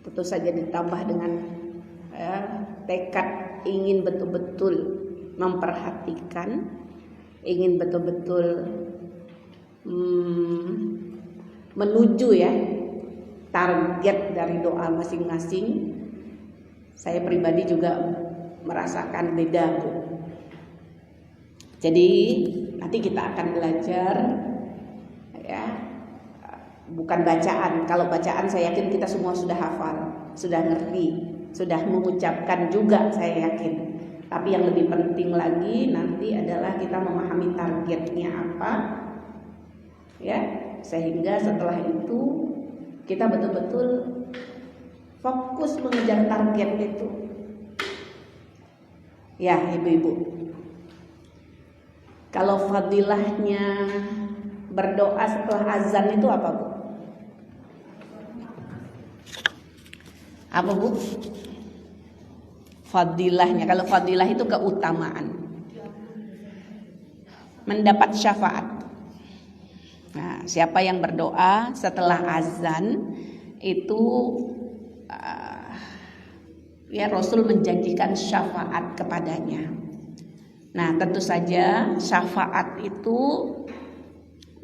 Tentu saja ditambah dengan tekad ingin betul-betul memperhatikan, ingin betul-betul menuju ya target dari doa masing-masing. Saya pribadi juga merasakan beda, Bu. Jadi nanti kita akan belajar ya, bukan bacaan. Kalau bacaan saya yakin kita semua sudah hafal, sudah ngerti, sudah mengucapkan juga saya yakin. Tapi yang lebih penting lagi nanti adalah kita memahami targetnya apa, ya, sehingga setelah itu kita betul-betul fokus mengejar target itu. Ya, ibu-ibu. Kalau fadilahnya berdoa setelah azan itu apa, Bu? Apa, Bu? Fadilahnya. Kalau fadilah itu keutamaan. Mendapat syafaat. Nah, siapa yang berdoa setelah azan itu ya Rasul menjanjikan syafaat kepadanya. Nah, tentu saja syafaat itu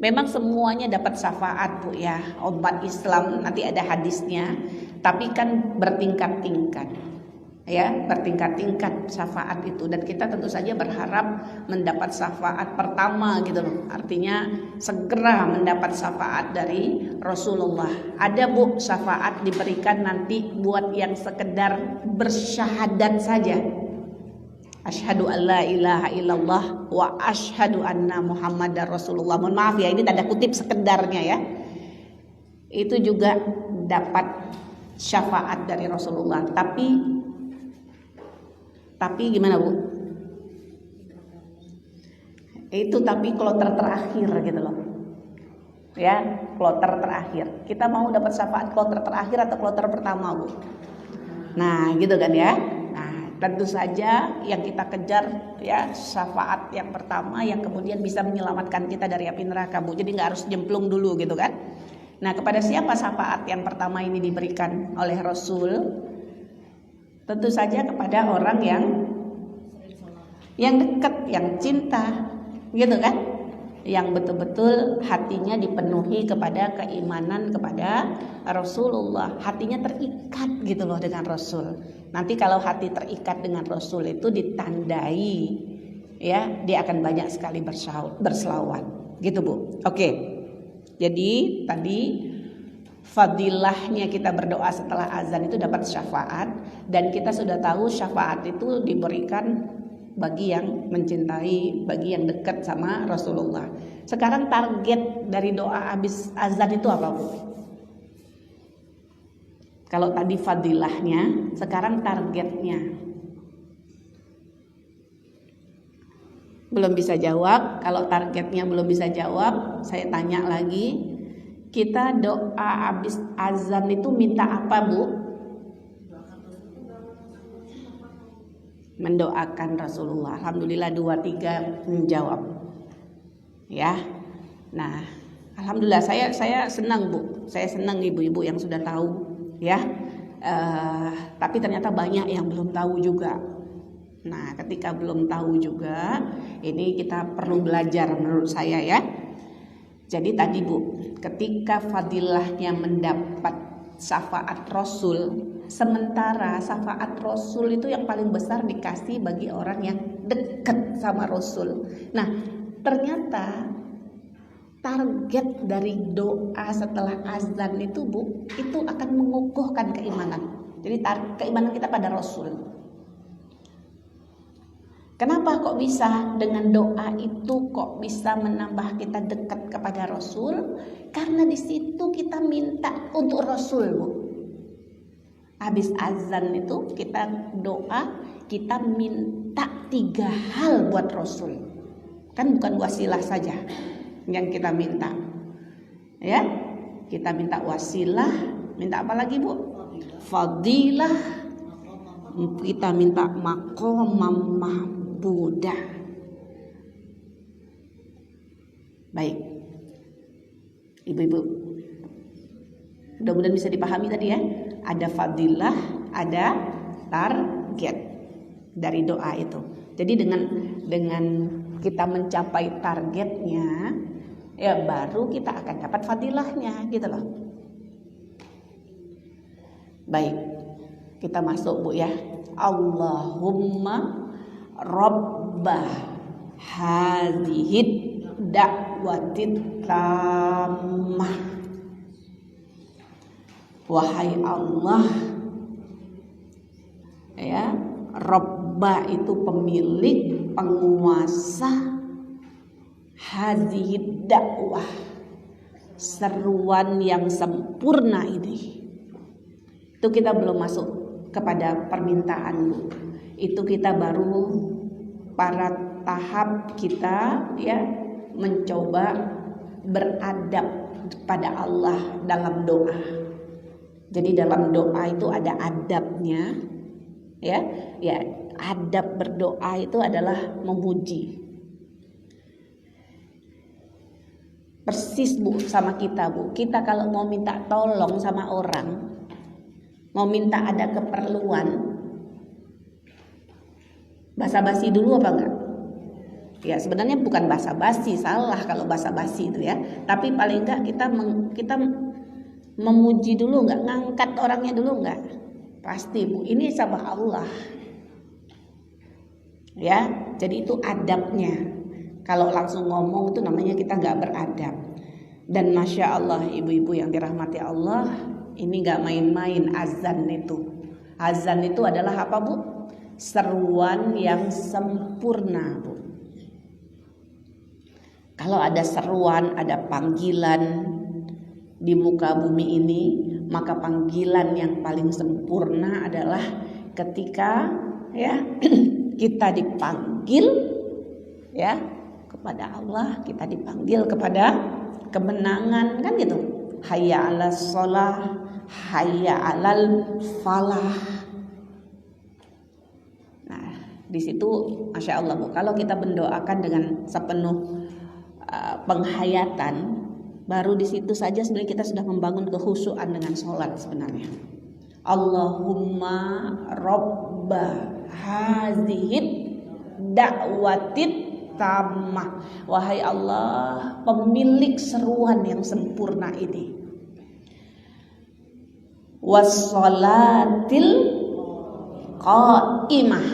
memang semuanya dapat syafaat, Bu ya. Umat Islam nanti ada hadisnya, tapi kan bertingkat-tingkat. Ya, bertingkat-tingkat syafaat itu, dan kita tentu saja berharap mendapat syafaat pertama gitu loh. Artinya segera mendapat syafaat dari Rasulullah. Ada, Bu, syafaat diberikan nanti buat yang sekedar bersyahadat saja. Asyhadu an la ilaha illallah wa asyhadu anna Muhammadar Rasulullah. Mohon maaf ya, ini tanda kutip sekedarnya ya. Itu juga dapat syafaat dari Rasulullah. Tapi gimana, Bu? Itu tapi kloter terakhir gitu loh. Ya, kloter terakhir. Kita mau dapat syafaat kloter terakhir atau kloter pertama, Bu? Nah, gitu kan ya. Nah, tentu saja yang kita kejar ya syafaat yang pertama yang kemudian bisa menyelamatkan kita dari api neraka, Bu. Jadi nggak harus jemplung dulu gitu kan. Nah, kepada siapa syafaat yang pertama ini diberikan oleh Rasul? Tentu saja kepada orang yang dekat, yang cinta, gitu kan? Yang betul-betul hatinya dipenuhi kepada keimanan kepada Rasulullah, hatinya terikat gitu loh dengan Rasul. Nanti kalau hati terikat dengan Rasul itu ditandai, ya dia akan banyak sekali berselawat, gitu, Bu. Oke, jadi tadi fadilahnya kita berdoa setelah azan itu dapat syafaat, dan kita sudah tahu syafaat itu diberikan bagi yang mencintai, bagi yang dekat sama Rasulullah. Sekarang target dari doa habis azan itu apa, Bu? Kalau tadi fadilahnya, sekarang targetnya. Belum bisa jawab. Kalau targetnya belum bisa jawab, saya tanya lagi. Kita doa habis azan itu minta apa, Bu? Mendoakan Rasulullah. Alhamdulillah 2-3 menjawab. Ya. Nah, alhamdulillah saya senang, Bu. Saya senang ibu-ibu yang sudah tahu, ya. Tapi ternyata banyak yang belum tahu juga. Nah, ketika belum tahu juga, ini kita perlu belajar menurut saya ya. Jadi tadi, Bu, ketika fadilahnya mendapat syafaat Rasul, sementara syafaat Rasul itu yang paling besar dikasih bagi orang yang dekat sama Rasul. Nah, ternyata target dari doa setelah azan itu, Bu, itu akan mengukuhkan keimanan. Jadi keimanan kita pada Rasul. Kenapa kok bisa dengan doa itu kok bisa menambah kita dekat kepada Rasul? Karena di situ kita minta untuk Rasul, Bu. Habis azan itu kita doa, kita minta 3 hal buat Rasul. Kan bukan wasilah saja yang kita minta. Ya, kita minta wasilah, minta apa lagi, Bu? Fadilah. Kita minta maqamam mahmudah. Baik. Ibu-ibu. Mudah-mudahan bisa dipahami tadi ya. Ada fadilah, ada target dari doa itu. Jadi dengan kita mencapai targetnya, ya baru kita akan dapat fadilahnya gitu loh. Baik, kita masuk Bu ya. Allahumma rabbah hadhid da'watit tammah. Wahai Allah, ya, Robba itu pemilik, penguasa, hadhid dakwah, seruan yang sempurna ini. Itu kita belum masuk kepada permintaan, itu kita baru pada tahap kita ya mencoba beradab pada Allah dalam doa. Jadi dalam doa itu ada adabnya, ya adab berdoa itu adalah memuji. Persis Bu sama kita Bu, kita kalau mau minta tolong sama orang, mau minta ada keperluan, basa-basi dulu apa enggak? Ya sebenarnya bukan basa-basi, salah kalau basa-basi itu ya, tapi paling enggak kita memuji dulu enggak, ngangkat orangnya dulu enggak? Pasti Bu, ini sama Allah. Ya, jadi itu adabnya. Kalau langsung ngomong itu namanya kita enggak beradab. Dan Masya Allah ibu-ibu yang dirahmati Allah, ini enggak main-main azan itu. Azan itu adalah apa Bu? Seruan yang sempurna Bu. Kalau ada seruan, ada panggilan di muka bumi ini, maka panggilan yang paling sempurna adalah ketika ya kita dipanggil ya kepada Allah, kita dipanggil kepada kemenangan kan gitu. Hayya 'alas shalah, hayya 'alal falah. Nah, di situ Masya Allah Bu, kalau kita mendoakan dengan sepenuh penghayatan, baru di situ saja sebenarnya kita sudah membangun kehusuan dengan sholat sebenarnya. Allahumma robba hazihid da'watit tammah. Wahai Allah, pemilik seruan yang sempurna ini. Wassalatil qaimah.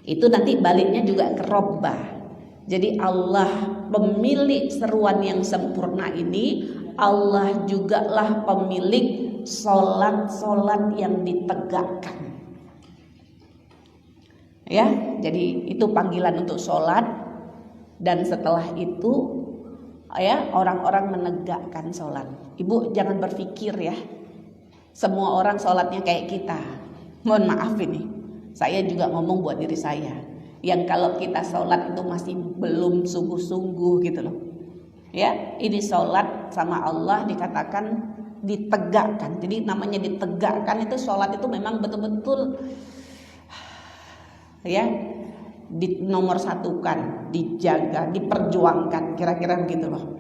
Itu nanti baliknya juga ke robba. Jadi Allah pemilik seruan yang sempurna ini, Allah jugalah pemilik solat-solat yang ditegakkan. Ya, jadi itu panggilan untuk solat, dan setelah itu ya orang-orang menegakkan solat. Ibu jangan berpikir ya, semua orang solatnya kayak kita. Mohon maaf ini, saya juga ngomong buat diri saya. Yang kalau kita sholat itu masih belum sungguh-sungguh gitu loh. Ya, ini sholat sama Allah dikatakan ditegakkan. Jadi namanya ditegakkan itu sholat itu memang betul-betul ya nomor satukan, dijaga, diperjuangkan, kira-kira begitu loh.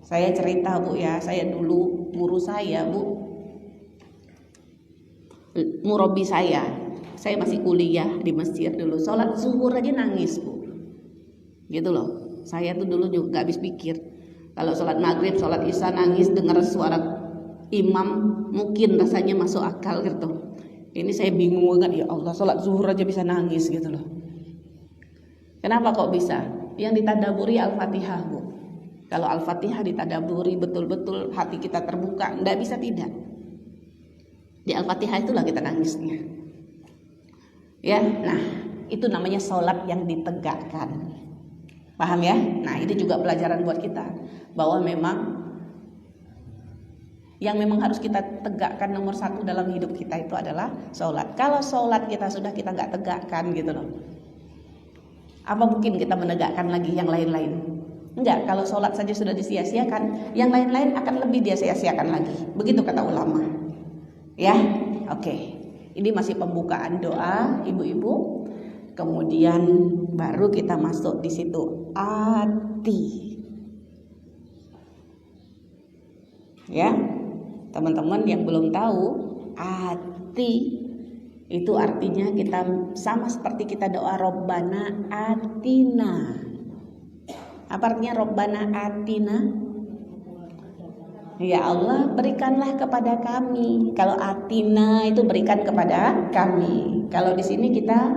Saya cerita Bu ya, saya dulu guru saya Bu, murabi saya masih kuliah di Mesir dulu, sholat zuhur aja nangis Bu, gitu loh. Saya tuh dulu juga gak habis pikir, kalau sholat maghrib, sholat isya nangis, dengar suara imam mungkin rasanya masuk akal gitu. Ini saya bingung banget, ya Allah, sholat zuhur aja bisa nangis gitu loh. Kenapa kok bisa? Yang ditadaburi Al-Fatihah Bu. Kalau Al-Fatihah ditadaburi betul-betul, hati kita terbuka, nggak bisa tidak. Di Al-Fatihah itulah kita nangisnya. Ya, nah itu namanya sholat yang ditegakkan. Paham ya? Nah ini juga pelajaran buat kita, bahwa memang yang memang harus kita tegakkan nomor satu dalam hidup kita itu adalah sholat. Kalau sholat kita sudah kita nggak tegakkan gitu loh, apa mungkin kita menegakkan lagi yang lain-lain? Enggak, kalau sholat saja sudah disia-siakan, yang lain-lain akan lebih dia sia-siakan lagi. Begitu kata ulama. Ya, oke. Ini masih pembukaan doa, ibu-ibu. Kemudian baru kita masuk di situ ati. Ya, teman-teman yang belum tahu, ati itu artinya kita sama seperti kita doa Robbana atina. Apa artinya Robbana atina? Ya Allah, berikanlah kepada kami. Kalau atina itu berikan kepada kami. Kalau di sini kita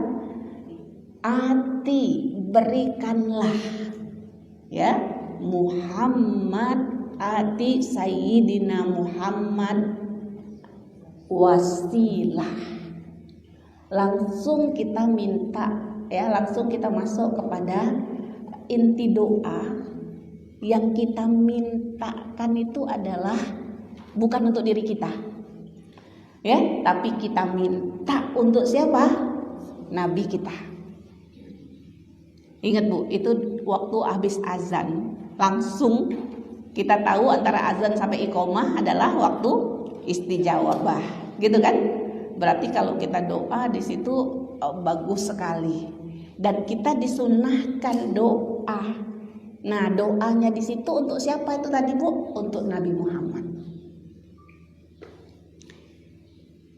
ati, berikanlah. Ya, Muhammad ati Sayyidina Muhammad wasilah. Langsung kita minta, ya, langsung kita masuk kepada inti doa. Yang kita mintakan itu adalah bukan untuk diri kita, ya, tapi kita minta untuk siapa? Nabi kita. Ingat Bu, itu waktu habis azan, langsung kita tahu antara azan sampai iqomah adalah waktu istijabah, gitu kan? Berarti kalau kita doa di situ bagus sekali, dan kita disunahkan doa. Nah, doanya di situ untuk siapa itu tadi Bu? Untuk Nabi Muhammad.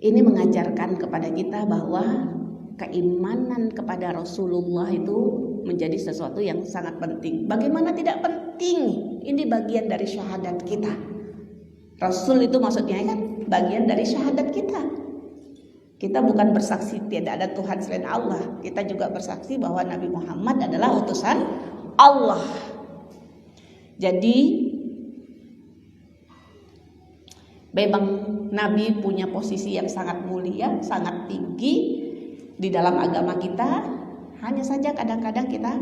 Ini mengajarkan kepada kita bahwa keimanan kepada Rasulullah itu menjadi sesuatu yang sangat penting. Bagaimana tidak penting? Ini bagian dari syahadat kita. Rasul itu maksudnya kan bagian dari syahadat kita. Kita bukan bersaksi tidak ada Tuhan selain Allah. Kita juga bersaksi bahwa Nabi Muhammad adalah utusan Allah. Jadi memang Nabi punya posisi yang sangat mulia, sangat tinggi di dalam agama kita. Hanya saja kadang-kadang kita,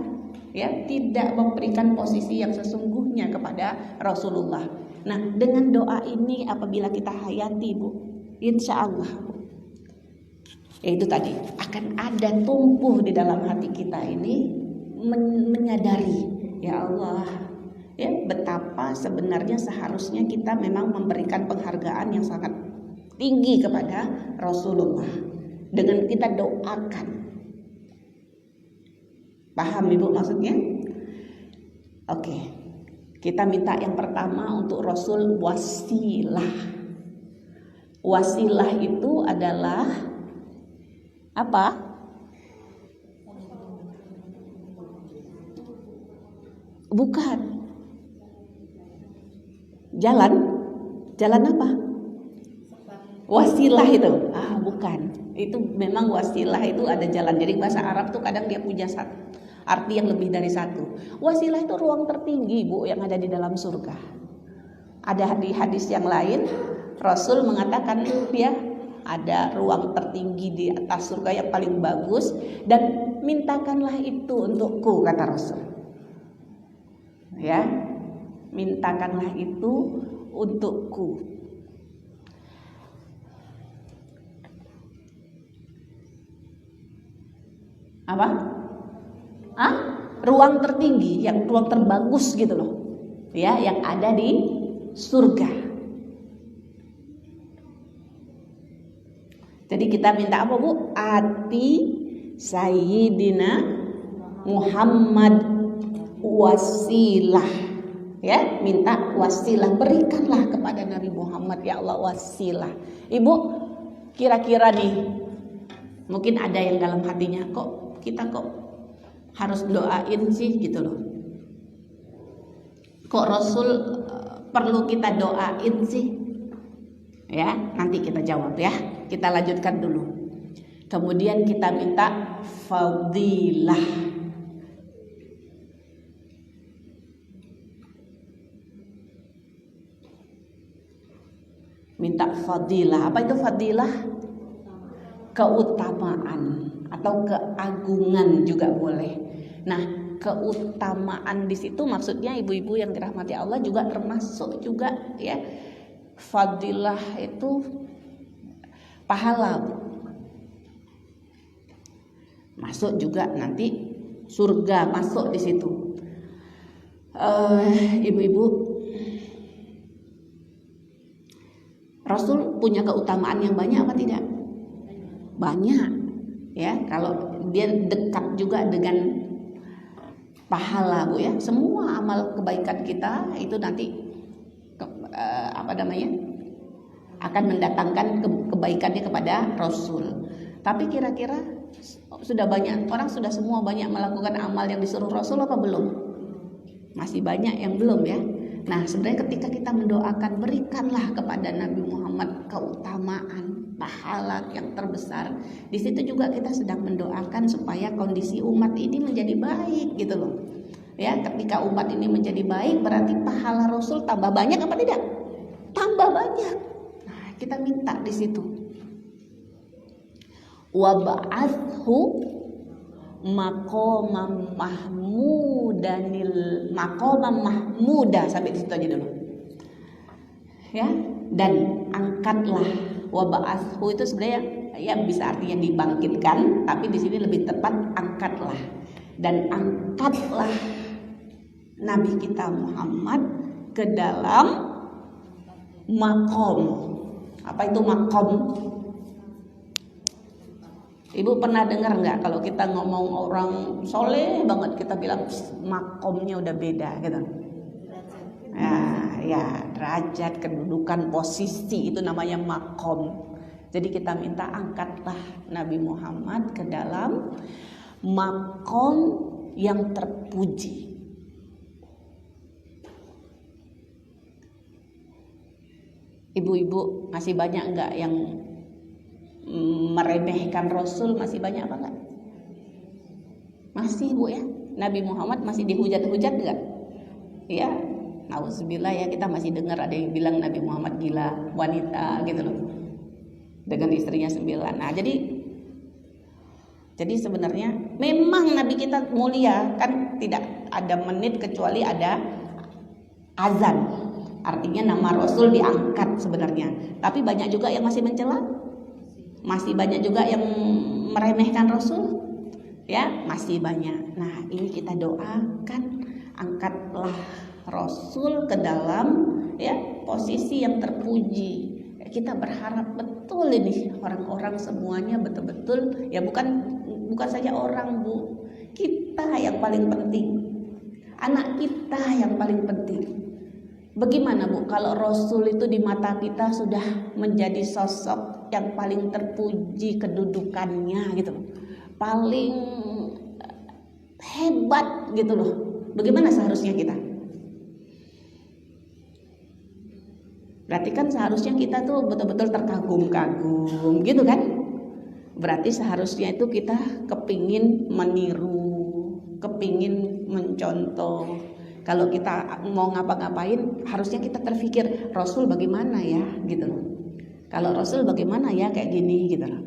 ya, tidak memberikan posisi yang sesungguhnya kepada Rasulullah. Nah, dengan doa ini apabila kita hayati Bu, insya Allah, ya itu tadi akan ada tumbuh di dalam hati kita ini menyadari, ya Allah, ya, betapa sebenarnya seharusnya kita memang memberikan penghargaan yang sangat tinggi kepada Rasulullah dengan kita doakan. Paham Ibu maksudnya? Oke. Kita minta yang pertama untuk Rasul wasilah. Wasilah itu adalah apa? Bukan. Jalan apa? Wasilah itu. Bukan. Itu memang wasilah itu ada jalan. Jadi bahasa Arab tuh kadang dia punya arti yang lebih dari satu. Wasilah itu ruang tertinggi Bu yang ada di dalam surga. Ada di hadis yang lain Rasul mengatakan ya ada ruang tertinggi di atas surga yang paling bagus dan mintakanlah itu untukku, kata Rasul. Ya, mintakanlah itu untukku. Apa? Ruang tertinggi, yang ruang terbagus gitu loh. Ya, yang ada di surga. Jadi kita minta apa Bu? Ati Sayyidina Muhammad wasilah. Ya, minta wasilah, berikanlah kepada Nabi Muhammad ya Allah wasilah. Ibu, kira-kira nih mungkin ada yang dalam hatinya, kok kita harus doain sih gitu loh. Kok Rasul perlu kita doain sih? Ya, nanti kita jawab ya. Kita lanjutkan dulu. Kemudian kita minta fadilah. Minta fadilah. Apa itu fadilah? Keutamaan atau keagungan juga boleh. Nah, keutamaan di situ maksudnya ibu-ibu yang dirahmati Allah juga termasuk juga ya. Fadilah itu pahala. Masuk juga nanti surga masuk di situ. Ibu-ibu, Rasul punya keutamaan yang banyak apa tidak? Banyak. Ya, kalau dia dekat juga dengan pahala Bu ya. Semua amal kebaikan kita itu nanti apa namanya, akan mendatangkan kebaikannya kepada Rasul. Tapi kira-kira sudah banyak orang, sudah semua banyak melakukan amal yang disuruh Rasul apa belum? Masih banyak yang belum ya. Nah, sebenarnya ketika kita mendoakan, berikanlah kepada Nabi Muhammad keutamaan, pahala yang terbesar. Di situ juga kita sedang mendoakan supaya kondisi umat ini menjadi baik gitu loh. Ya, ketika umat ini menjadi baik berarti pahala Rasul tambah banyak apa tidak? Tambah banyak. Nah, kita minta di situ. Wa ba'athu maqamam mahmuda, sampai di situ aja dulu. Ya, dan angkatlah. Wa ba'athu itu sebenarnya ya bisa artinya dibangkitkan, tapi di sini lebih tepat angkatlah. Dan angkatlah Nabi kita Muhammad ke dalam maqam. Apa itu maqam? Ibu pernah dengar nggak kalau kita ngomong orang soleh banget, kita bilang makomnya udah beda gitu. Ya, derajat, kedudukan, posisi itu namanya makom. Jadi kita minta angkatlah Nabi Muhammad ke dalam makom yang terpuji. Ibu-ibu masih banyak nggak yang meremehkan Rasul? Masih banyak apa enggak? Masih Bu ya. Nabi Muhammad masih dihujat-hujat enggak? Ya, nauzubillah ya, kita masih dengar ada yang bilang Nabi Muhammad gila wanita gitu loh. Dengan istrinya 9. Nah, jadi sebenarnya memang Nabi kita mulia, kan tidak ada menit kecuali ada azan. Artinya nama Rasul diangkat sebenarnya. Tapi banyak juga yang masih mencela. Masih banyak juga yang meremehkan Rasul, ya masih banyak. Nah, ini kita doakan, angkatlah Rasul ke dalam ya posisi yang terpuji. Kita berharap betul ini orang-orang semuanya betul-betul ya, bukan saja orang Bu, kita yang paling penting, anak kita yang paling penting. Bagaimana Bu kalau Rasul itu di mata kita sudah menjadi sosok yang paling terpuji kedudukannya gitu loh, paling hebat gitu loh. Bagaimana seharusnya kita? Berarti kan seharusnya kita tuh betul-betul terkagum-kagum gitu kan. Berarti seharusnya itu kita kepingin meniru, kepingin mencontoh. Kalau kita mau ngapa-ngapain harusnya kita terpikir Rasul bagaimana ya gitu loh. Kalau Rasul bagaimana ya kayak gini gitu loh.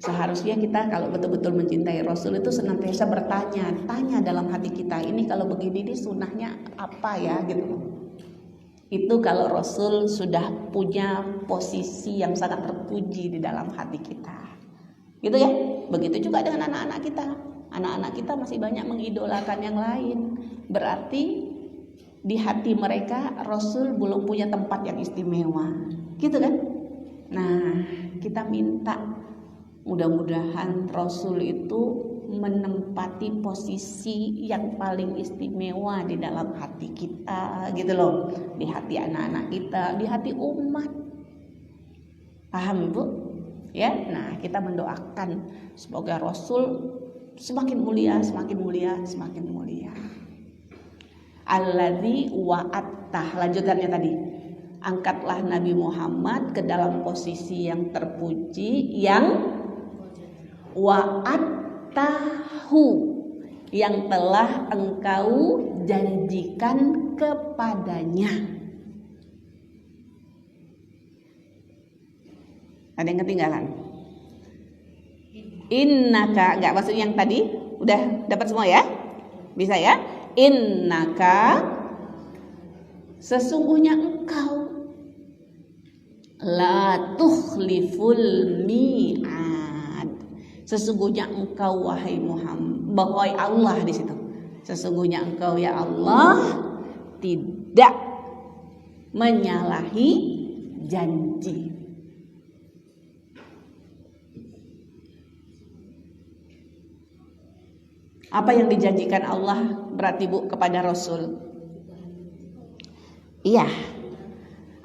Seharusnya kita kalau betul-betul mencintai Rasul itu senantiasa tanya dalam hati kita, ini kalau begini nih sunnahnya apa ya gitu loh. Itu kalau Rasul sudah punya posisi yang sangat terpuji di dalam hati kita. Gitu ya. Begitu juga dengan anak-anak kita. Anak-anak kita masih banyak mengidolakan yang lain. Berarti di hati mereka Rasul belum punya tempat yang istimewa. Gitu kan? Nah, kita minta mudah-mudahan Rasul itu menempati posisi yang paling istimewa di dalam hati kita gitu loh, di hati anak-anak kita, di hati umat. Paham Ibu? Ya, nah kita mendoakan semoga Rasul semakin mulia, semakin mulia, semakin mulia. Alladzi wa'attah, lanjutannya tadi. Angkatlah Nabi Muhammad ke dalam posisi yang terpuji, yang wa'attahu, yang telah engkau janjikan kepadanya. Ada yang ketinggalan? Innaka, enggak maksud yang tadi? Udah dapat semua ya? Bisa ya? Innaka, sesungguhnya engkau, la tukhliful mi'ad. Sesungguhnya engkau wahai Muhammad, wahai Allah di situ. Sesungguhnya engkau ya Allah tidak menyalahi janji. Apa yang dijanjikan Allah berarti Bu kepada Rasul? Iya.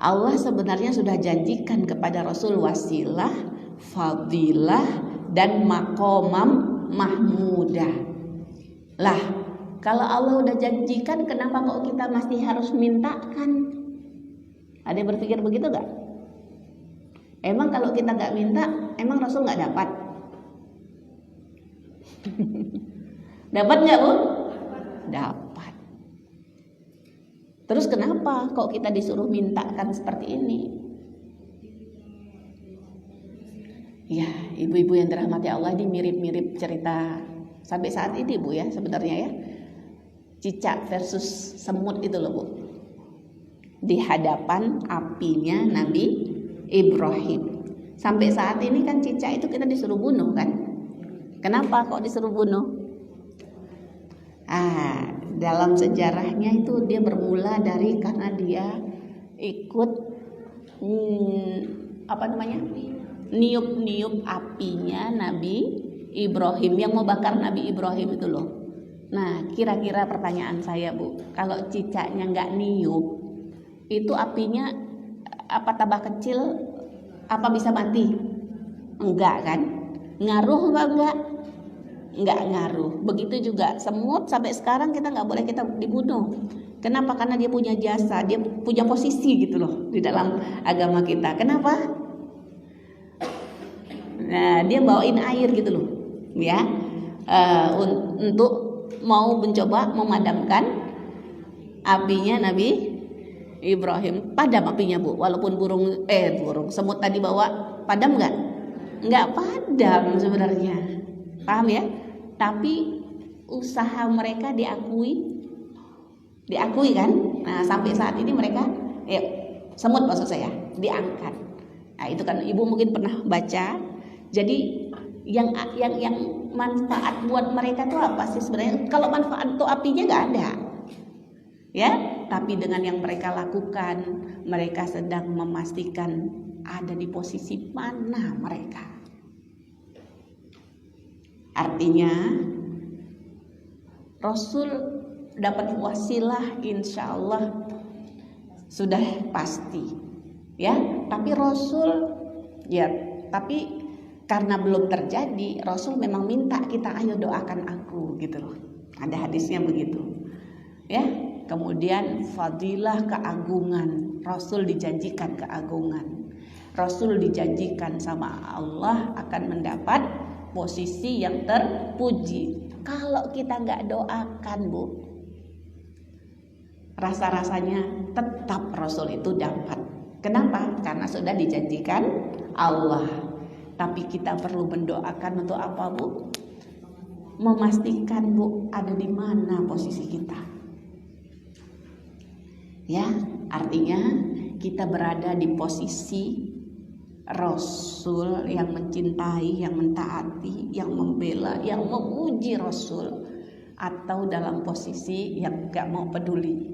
Allah sebenarnya sudah janjikan kepada Rasul wasilah, fadilah, dan maqamam mahmudah. Lah, kalau Allah udah janjikan, kenapa kok kita masih harus mintakan? Ada yang berpikir begitu gak? Emang kalau kita gak minta, emang Rasul gak dapat? Dapat gak, Bu? Dapat. Terus kenapa kok kita disuruh mintakan seperti ini? Ya, ibu-ibu yang dirahmati Allah, ini mirip-mirip cerita sampai saat ini, Bu, ya, sebenarnya ya. Cicak versus semut itu loh, Bu. Di hadapan apinya Nabi Ibrahim. Sampai saat ini kan cicak itu kita disuruh bunuh kan? Kenapa kok disuruh bunuh? Dalam sejarahnya itu dia bermula dari karena dia ikut niup-niup apinya Nabi Ibrahim yang mau bakar Nabi Ibrahim itu loh. Nah, kira-kira pertanyaan saya, Bu, kalau cicaknya nggak niup, itu apinya apa tambah kecil? Apa bisa mati? Enggak kan? Ngaruh enggak? Enggak ngaruh. Begitu juga semut, sampai sekarang kita nggak boleh kita dibunuh. Kenapa? Karena dia punya jasa, dia punya posisi gitu loh di dalam agama kita. Kenapa? Nah, dia bawain air gitu loh, ya, untuk mau mencoba memadamkan apinya Nabi Ibrahim. Padam apinya, Bu. Walaupun burung semut tadi bawa, padam nggak? Nggak padam sebenarnya. Paham ya? Tapi usaha mereka diakui kan? Nah, sampai saat ini mereka semut maksud saya diangkat. Nah, itu kan Ibu mungkin pernah baca. Jadi yang manfaat buat mereka tuh apa sih sebenarnya? Kalau manfaat tuh apinya nggak ada. Ya, tapi dengan yang mereka lakukan, mereka sedang memastikan ada di posisi mana mereka. Artinya Rasul dapat wasilah insya Allah sudah pasti, ya. Tapi karena belum terjadi, Rasul memang minta kita, ayo doakan aku gitu loh. Ada hadisnya begitu, ya. Kemudian fadilah, keagungan, Rasul dijanjikan keagungan. Rasul dijanjikan sama Allah akan mendapat posisi yang terpuji. Kalau kita nggak doakan, Bu, rasa-rasanya tetap Rasul itu dapat. Kenapa? Karena sudah dijanjikan Allah. Tapi kita perlu mendoakan untuk apa, Bu? Memastikan, Bu, ada di mana posisi kita. Ya, artinya kita berada di posisi Rasul yang mencintai, yang mentaati, yang membela, yang memuji Rasul, atau dalam posisi yang gak mau peduli,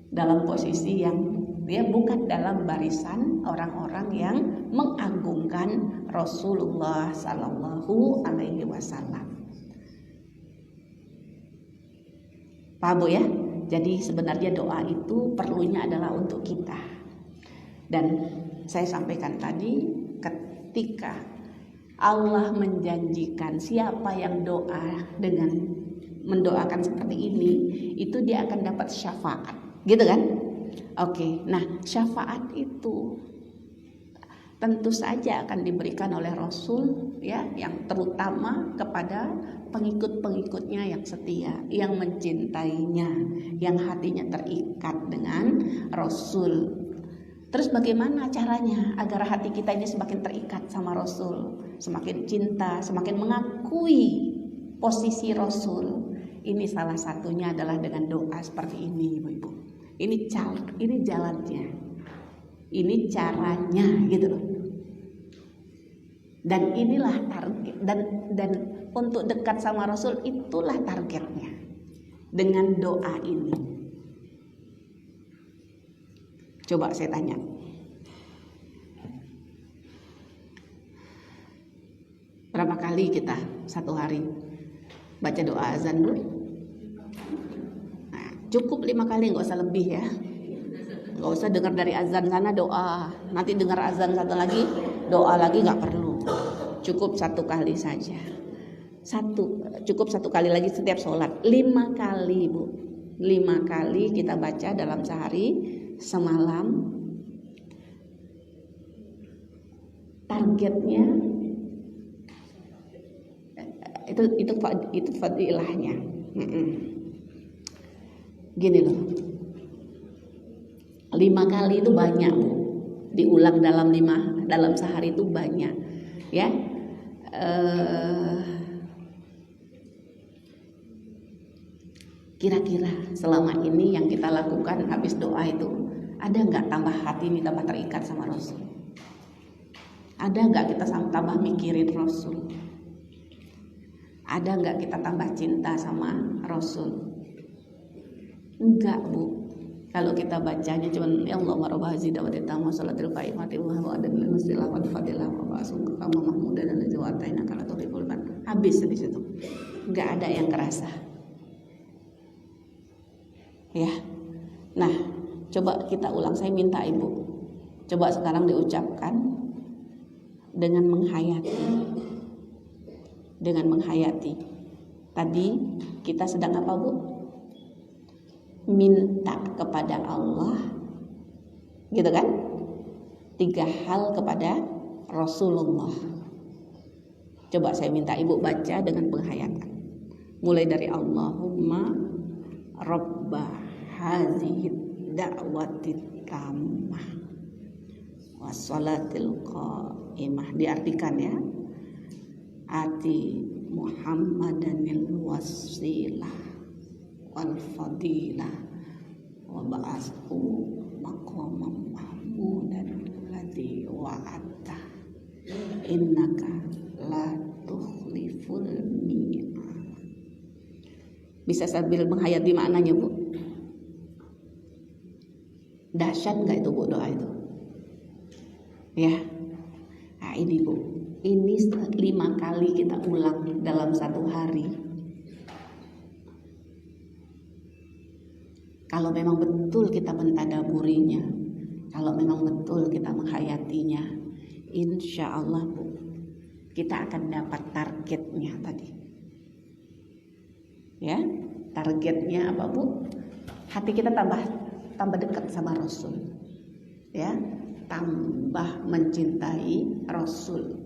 dalam posisi yang dia bukan dalam barisan orang-orang yang mengagungkan Rasulullah Sallallahu Alaihi Wasallam. Paham, Bu, ya? Jadi sebenarnya doa itu perlunya adalah untuk kita. Dan saya sampaikan tadi, ketika Allah menjanjikan siapa yang doa dengan mendoakan seperti ini, itu dia akan dapat syafaat, gitu kan? Oke, nah syafaat itu tentu saja akan diberikan oleh Rasul, ya, yang terutama kepada pengikut-pengikutnya yang setia, yang mencintainya, yang hatinya terikat dengan Rasul. Terus bagaimana caranya agar hati kita ini semakin terikat sama Rasul, semakin cinta, semakin mengakui posisi Rasul? Ini salah satunya adalah dengan doa seperti ini, Ibu-ibu. Ini jalannya, ini caranya, gitu loh. Dan inilah target, dan untuk dekat sama Rasul itulah targetnya, dengan doa ini. Coba saya tanya, berapa kali kita satu hari baca doa azan, Bu? Nah, cukup 5 kali, nggak usah lebih ya, Gak usah dengar dari azan sana doa, nanti dengar azan satu lagi doa lagi, nggak perlu. Cukup satu kali saja. Cukup satu kali lagi setiap sholat. 5 kali Bu, 5 kali kita baca dalam sehari semalam. Targetnya itu fadilahnya. Gini loh, 5 kali itu banyak Bu. Diulang dalam sehari itu banyak ya. Kira-kira selama ini yang kita lakukan habis doa itu, ada nggak tambah hati ini tambah terikat sama Rasul? Ada nggak kita tambah mikirin Rasul? Ada nggak kita tambah cinta sama Rasul? Enggak Bu. Kalau kita bacanya cuma ya Allah marabah zida wa tatamma salatul qaimati wa adan lil muslilah wa fadilah wa ba'sum kama mahmudan dan jawataina kana tuhibul man. Habis di situ. Enggak ada yang kerasa. Ya. Nah, coba kita ulang, saya minta Ibu. Coba sekarang diucapkan dengan menghayati. Dengan menghayati. Tadi kita sedang apa Bu? Minta kepada Allah, gitu kan? 3 hal kepada Rasulullah. Coba saya minta Ibu baca dengan penghayatan. Mulai dari Allahumma Rabba hazihi da'watit tammah wassalatil qaimah. Diartikan ya, ati Muhammadanil wasilah wal fadilah wa ba'asku maqamam mahmudan ladzi wa'ata innaka la tukhliful mi'ad. Bisa sambil menghayati maknanya Bu? Dahsyat nggak itu Bu doa itu? Ya. Nah ini Bu, ini 5 kali kita ulang dalam satu hari. Kalau memang betul kita mentadaburinya, kalau memang betul kita menghayatinya, insya Allah Bu, kita akan dapat targetnya tadi. Ya, targetnya apa Bu? Hati kita tambah dekat sama Rasul. Ya, tambah mencintai Rasul.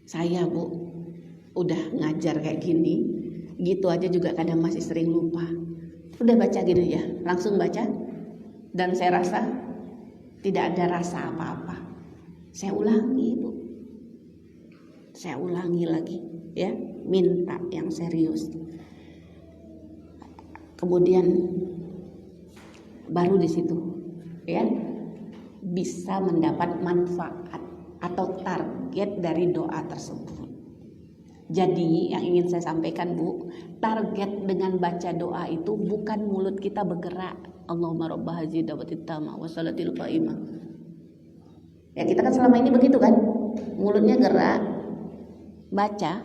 Saya Bu, udah ngajar kayak gini, gitu aja juga kadang masih sering lupa. Udah baca gitu ya, langsung baca, dan saya rasa tidak ada rasa apa-apa. Saya ulangi Bu, saya ulangi lagi ya, minta yang serius. Kemudian baru di situ ya bisa mendapat manfaat atau target dari doa tersebut. Jadi yang ingin saya sampaikan Bu, target dengan baca doa itu bukan mulut kita bergerak. Allahumma rabbah hazihi da'watit tammah wa salatil qaimah. Ya kita kan selama ini begitu kan, mulutnya gerak, baca,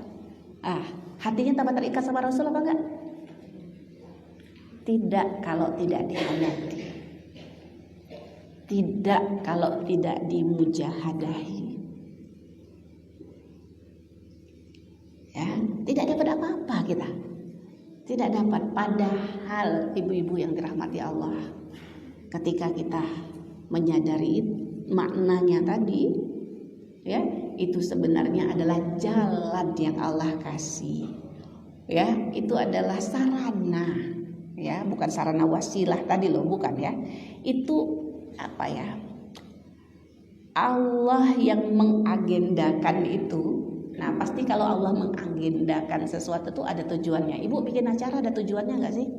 hatinya tambah terikat sama Rasul apa enggak? Tidak kalau tidak dihayati. Tidak kalau tidak dimujahadahi. Ya, tidak dapat apa-apa kita. Tidak dapat. Padahal ibu-ibu yang dirahmati Allah, ketika kita menyadari maknanya tadi, ya, itu sebenarnya adalah jalan yang Allah kasih. Ya, itu adalah sarana, ya, bukan sarana wasilah tadi loh, bukan ya. Itu apa ya? Allah yang mengagendakan itu. Nah pasti kalau Allah mengagendakan sesuatu itu ada tujuannya. Ibu bikin acara ada tujuannya nggak sih?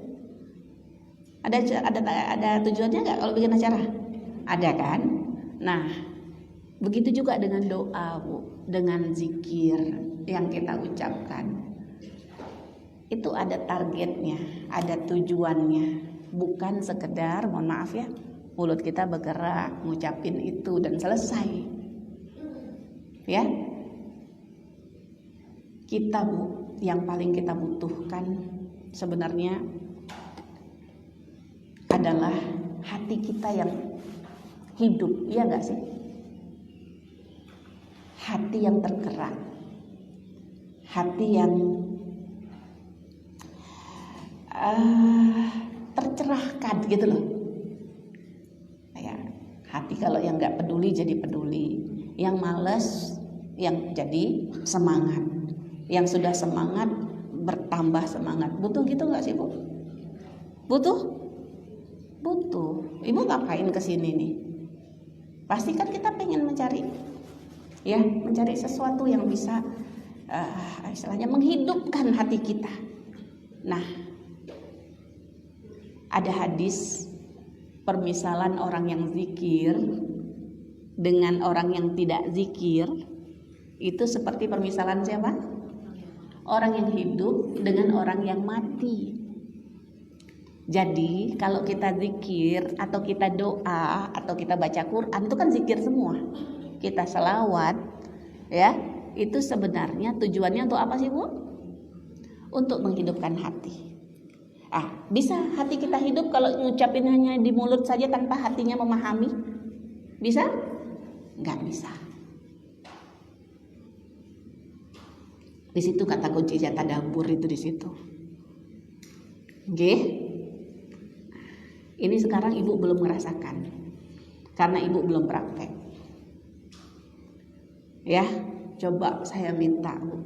Ada tujuannya nggak kalau bikin acara? Ada kan? Nah begitu juga dengan doa Bu, dengan zikir yang kita ucapkan. Itu ada targetnya, ada tujuannya. Bukan sekedar, mohon maaf ya, mulut kita bergerak ngucapin itu dan selesai. Ya. Kita Bu, yang paling kita butuhkan sebenarnya adalah hati kita yang hidup, iya nggak sih? Hati yang tergerak, hati yang tercerahkan gitu loh. Ya, hati kalau yang nggak peduli jadi peduli, yang males yang jadi semangat, yang sudah semangat bertambah semangat. Butuh gitu nggak sih Bu? Butuh? Butuh. Ibu ngapain kesini nih? Pasti kan kita pengen mencari, ya, mencari sesuatu yang bisa istilahnya menghidupkan hati kita. Nah, ada hadis permisalan orang yang zikir dengan orang yang tidak zikir itu seperti permisalan siapa? Orang yang hidup dengan orang yang mati. Jadi kalau kita zikir atau kita doa atau kita baca Quran itu kan zikir semua. Kita selawat, ya, itu sebenarnya tujuannya untuk apa sih Bu? Untuk menghidupkan hati. Bisa hati kita hidup kalau ngucapin hanya di mulut saja tanpa hatinya memahami? Bisa? Nggak bisa. Di situ kata kuncinya tadabbur itu di situ. Oke? Ini sekarang ibu belum merasakan karena ibu belum praktek. Ya, coba saya minta Bu.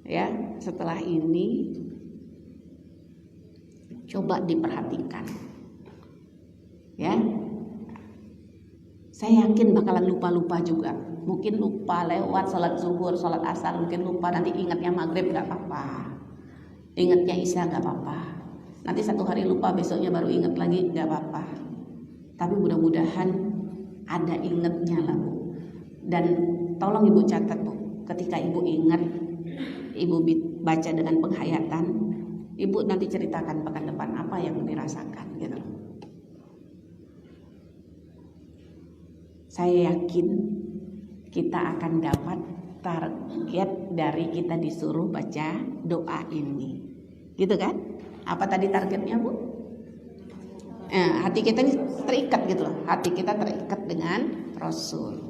Ya, setelah ini coba diperhatikan. Ya. Saya yakin bakalan lupa-lupa juga. Mungkin lupa lewat sholat zuhur, sholat asar, mungkin lupa, nanti ingatnya maghrib gak apa-apa, ingatnya isya gak apa-apa. Nanti satu hari lupa, besoknya baru ingat lagi, gak apa-apa. Tapi mudah-mudahan ada ingatnya lah Bu. Dan tolong ibu catat Bu, ketika ibu ingat, ibu baca dengan penghayatan, ibu nanti ceritakan pekan depan apa yang dirasakan gitu. Saya yakin kita akan dapat target dari kita disuruh baca doa ini, gitu kan? Apa tadi targetnya Bu? Hati kita ini terikat gitu loh. Hati kita terikat dengan Rasul.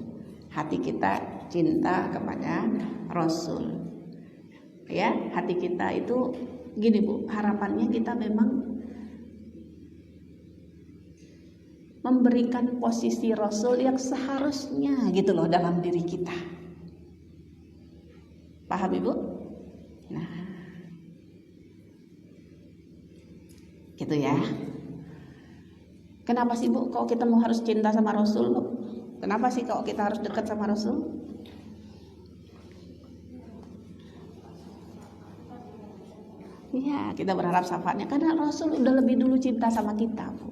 Hati kita cinta kepada Rasul. Ya, hati kita itu gini Bu, harapannya kita memang memberikan posisi Rasul yang seharusnya gitu loh dalam diri kita. Paham Ibu? Nah, gitu ya. Kenapa sih Bu kalau kita mau harus cinta sama Rasul Bu? Kenapa sih kalau kita harus dekat sama Rasul? Iya, kita berharap syafaatnya karena Rasul udah lebih dulu cinta sama kita Bu.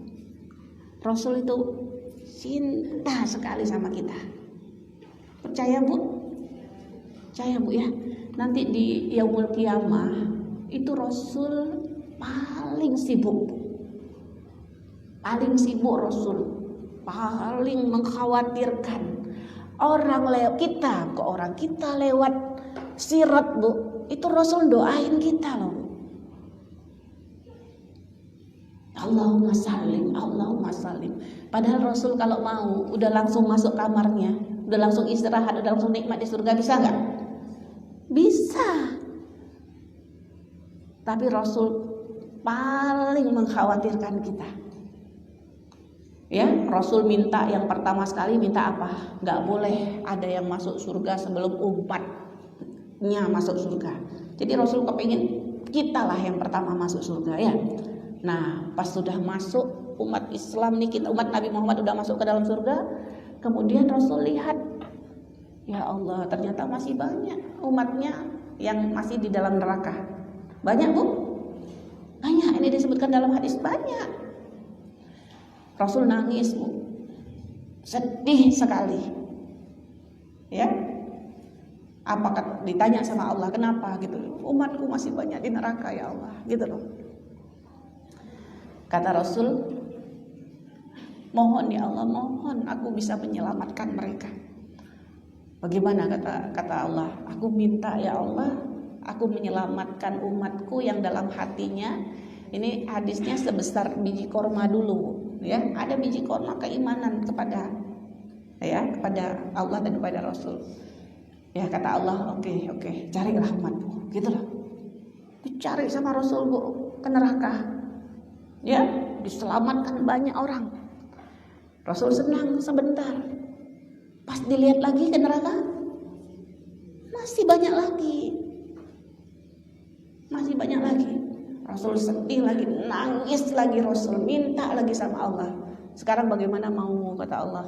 Rasul itu cinta sekali sama kita. Percaya Bu? Percaya Bu ya. Nanti di yaumul qiyamah itu Rasul paling sibuk. Paling sibuk Rasul. Paling mengkhawatirkan orang lewat kita, ke orang kita lewat sirat Bu. Itu Rasul doain kita loh. Allahumma salim, Allahumma salim. Padahal Rasul kalau mau udah langsung masuk kamarnya, udah langsung istirahat, udah langsung nikmat di surga, bisa nggak? Bisa. Tapi Rasul paling mengkhawatirkan kita. Ya, Rasul minta yang pertama sekali minta apa? Nggak boleh ada yang masuk surga sebelum umatnya masuk surga. Jadi Rasul kepingin kita lah yang pertama masuk surga ya. Nah, pas sudah masuk umat Islam nih, kita umat Nabi Muhammad udah masuk ke dalam surga, kemudian Rasul lihat, ya Allah, ternyata masih banyak umatnya yang masih di dalam neraka. Banyak Bu? Banyak, ini disebutkan dalam hadis banyak. Rasul nangis Bu, sedih sekali. Ya, apakah ditanya sama Allah kenapa gitu? Umatku masih banyak di neraka ya Allah, gitu loh. Kata Rasul, mohon ya Allah, mohon aku bisa menyelamatkan mereka. Bagaimana kata Allah? Aku minta ya Allah, aku menyelamatkan umatku yang dalam hatinya Ini hadisnya sebesar biji korma dulu, ya. Ada biji korma keimanan kepada Allah dan kepada Rasul. Ya kata Allah, oke, carilah umatku, gitu loh. Dicari sama Rasul Bu ke neraka, ya, diselamatkan banyak orang. Rasul senang sebentar, pas dilihat lagi ke neraka, masih banyak lagi. Rasul sedih lagi, nangis lagi, Rasul minta lagi sama Allah. Sekarang bagaimana mau, kata Allah,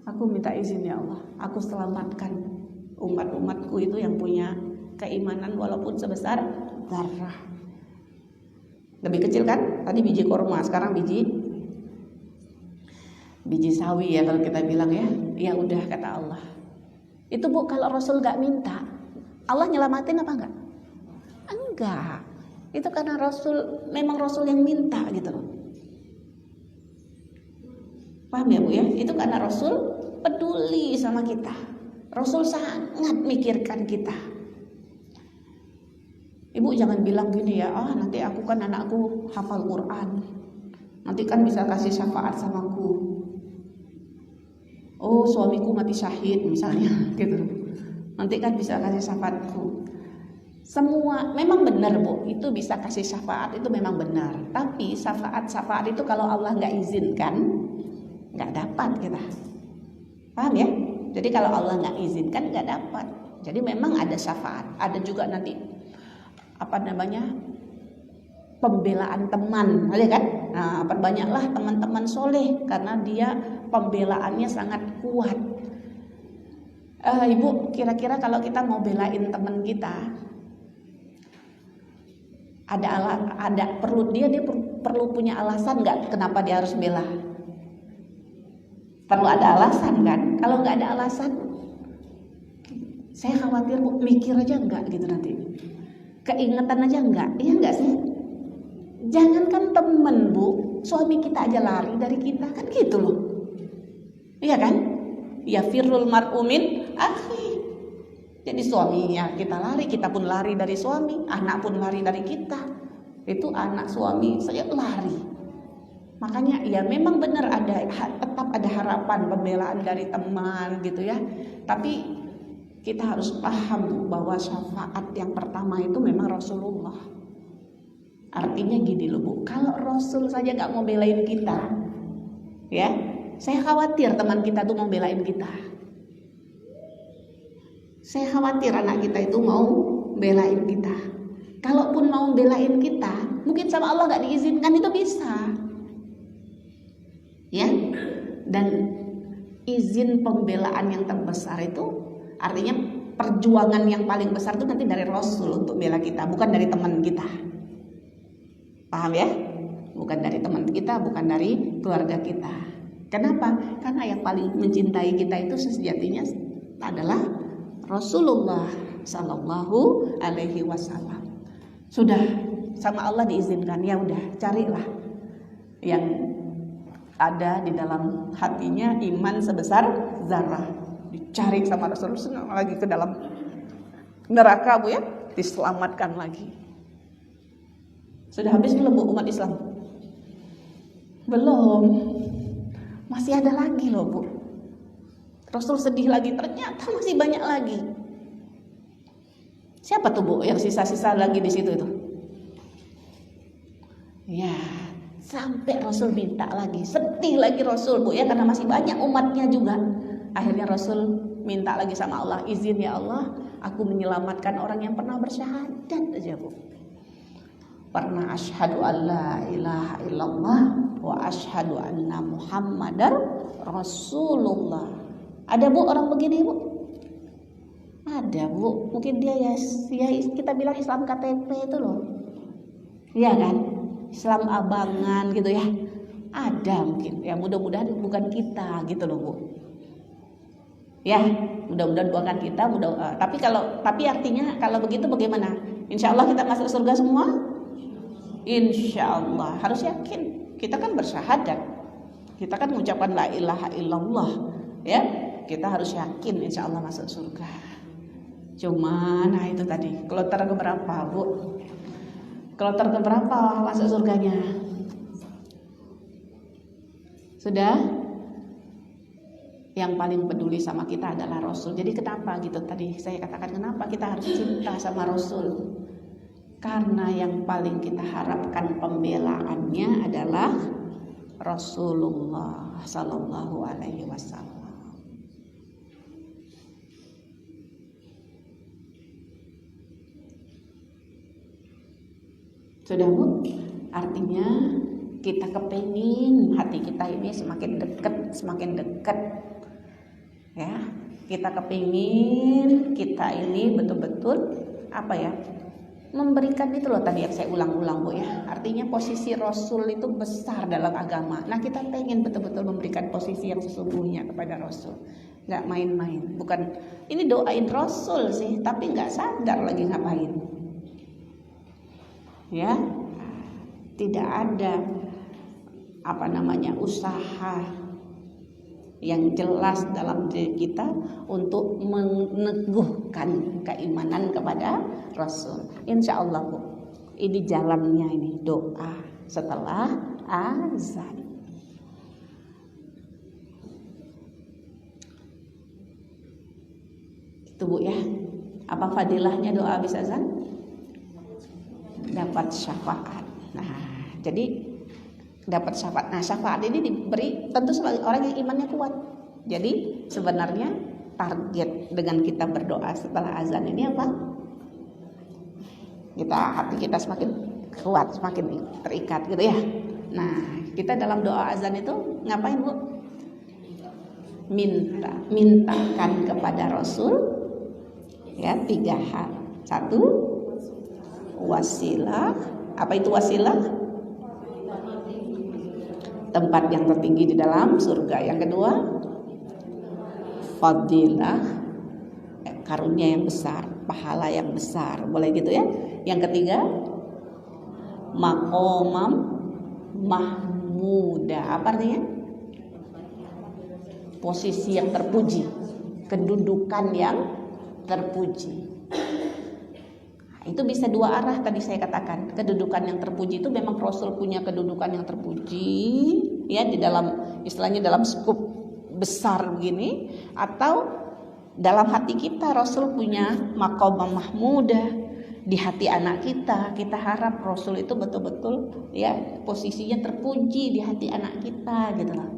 aku minta izin ya Allah, aku selamatkan umat-umatku itu yang punya keimanan walaupun sebesar zarrah. Lebih kecil kan? Tadi biji korma, sekarang biji sawi ya kalau kita bilang ya. Ya udah kata Allah. Itu Bu, kalau Rasul gak minta, Allah nyelamatin apa enggak? Enggak. Itu karena memang Rasul yang minta gitu loh. Paham ya Bu ya? Itu karena Rasul peduli sama kita. Rasul sangat mikirkan kita. Ibu jangan bilang gini ya, nanti anakku hafal Quran, nanti kan bisa kasih syafaat samaku. Oh suamiku mati syahid misalnya gitu, nanti kan bisa kasih syafaatku. Semua memang benar Bu, itu bisa kasih syafaat, itu memang benar. Tapi syafaat itu kalau Allah nggak izinkan, nggak dapat kita. Paham ya? Jadi kalau Allah nggak izinkan nggak dapat. Jadi memang ada syafaat, ada juga nanti pembelaan teman, ada kan? Nah, perbanyaklah teman-teman soleh karena dia pembelaannya sangat kuat. Ibu, kira-kira kalau kita mau belain teman kita, dia perlu punya alasan nggak kenapa dia harus bela? Perlu ada alasan kan? Kalau nggak ada alasan, saya khawatir Bu, mikir aja nggak gitu nanti. Keingetan aja enggak? Iya enggak sih? Jangankan temen Bu, suami kita aja lari dari kita, kan gitu loh. Iya kan? Ya firrul mar'u min akhi. Jadi suaminya kita lari, kita pun lari dari suami, anak pun lari dari kita. Itu anak suami saya lari. Makanya ya memang benar tetap ada harapan pembelaan dari teman gitu ya. Tapi kita harus paham bahwa syafaat yang pertama itu memang Rasulullah. Artinya gini loh Bu, kalau Rasul saja gak mau belain kita, ya, saya khawatir teman kita tuh mau belain kita. Saya khawatir anak kita itu mau belain kita. Kalaupun mau belain kita, mungkin sama Allah gak diizinkan itu bisa. Ya, dan izin pembelaan yang terbesar itu artinya perjuangan yang paling besar itu nanti dari Rasul untuk bela kita, bukan dari teman kita. Paham ya? Bukan dari teman kita, bukan dari keluarga kita. Kenapa? Karena yang paling mencintai kita itu sejatinya adalah Rasulullah Sallallahu Alaihi Wasallam. Sudah sama Allah diizinkan, ya udah carilah yang ada di dalam hatinya iman sebesar zarrah. Dicari sama Rasul, senang lagi ke dalam neraka Bu ya, diselamatkan lagi. Sudah habis belum Bu umat Islam? Belum, masih ada lagi loh Bu. Rasul sedih lagi, ternyata masih banyak lagi. Siapa tuh Bu yang sisa-sisa lagi di situ itu? Ya, sampai Rasul minta lagi, sedih lagi Rasul Bu ya, karena masih banyak umatnya juga. Akhirnya Rasul minta lagi sama Allah, izin ya Allah, aku menyelamatkan orang yang pernah bersyahadat aja Bu. Pernah asyhadu an la ilaha illallah wa asyhadu anna Muhammadar Rasulullah. Ada Bu orang begini Bu? Ada Bu, mungkin dia ya kita bilang Islam KTP itu loh. Iya kan? Islam abangan gitu ya. Ada mungkin, ya mudah-mudahan bukan kita gitu loh Bu. Ya, mudah-mudahan bukan kita, tapi artinya kalau begitu bagaimana? Insya Allah kita masuk surga semua? Insya Allah, harus yakin. Kita kan bersyahadat, kita kan mengucapkan la ilaha illallah, ya. Kita harus yakin insya Allah masuk surga. Cuma, nah itu tadi, kloter keberapa Bu? Kloter keberapa masuk surganya? Sudah? Yang paling peduli sama kita adalah Rasul. Jadi kenapa gitu tadi saya katakan, kenapa kita harus cinta sama Rasul? Karena yang paling kita harapkan pembelaannya adalah Rasulullah Sallallahu Alaihi Wasallam. Sudah Bu? Artinya kita kepingin hati kita ini semakin dekat, ya. Kita kepingin kita ini betul-betul apa ya? Memberikan itu loh tadi yang saya ulang-ulang Bu ya. Artinya posisi Rasul itu besar dalam agama. Nah kita pengen betul-betul memberikan posisi yang sesungguhnya kepada Rasul. Nggak main-main. Bukan ini doain Rasul sih, tapi nggak sadar lagi ngapain. Ya, tidak ada usaha yang jelas dalam diri kita untuk meneguhkan keimanan kepada Rasul. Insya Allah Bu, ini jalannya ini doa setelah azan. Itu Bu ya. Apa fadilahnya doa habis azan? Dapat syafaat. Nah, jadi dapat syafaat. Nah, syafaat ini diberi tentu sebagai orang yang imannya kuat. Jadi sebenarnya target dengan kita berdoa setelah azan ini apa? Hati kita semakin kuat, semakin terikat gitu ya. Nah, kita dalam doa azan itu ngapain Bu? Mintakan kepada Rasul ya 3 hal. 1, wasilah. Apa itu wasilah? Tempat yang tertinggi di dalam surga. Yang kedua, fadilah, karunia yang besar, pahala yang besar. Boleh gitu ya. Yang ketiga, maqamam mahmuda. Apa artinya? Posisi yang terpuji, kedudukan yang terpuji. Itu bisa 2 arah tadi saya katakan. Kedudukan yang terpuji itu memang Rasul punya kedudukan yang terpuji ya di dalam istilahnya dalam skup besar begini, atau dalam hati kita Rasul punya maqamah mahmudah di hati anak kita. Kita harap Rasul itu betul-betul ya posisinya terpuji di hati anak kita gitu loh.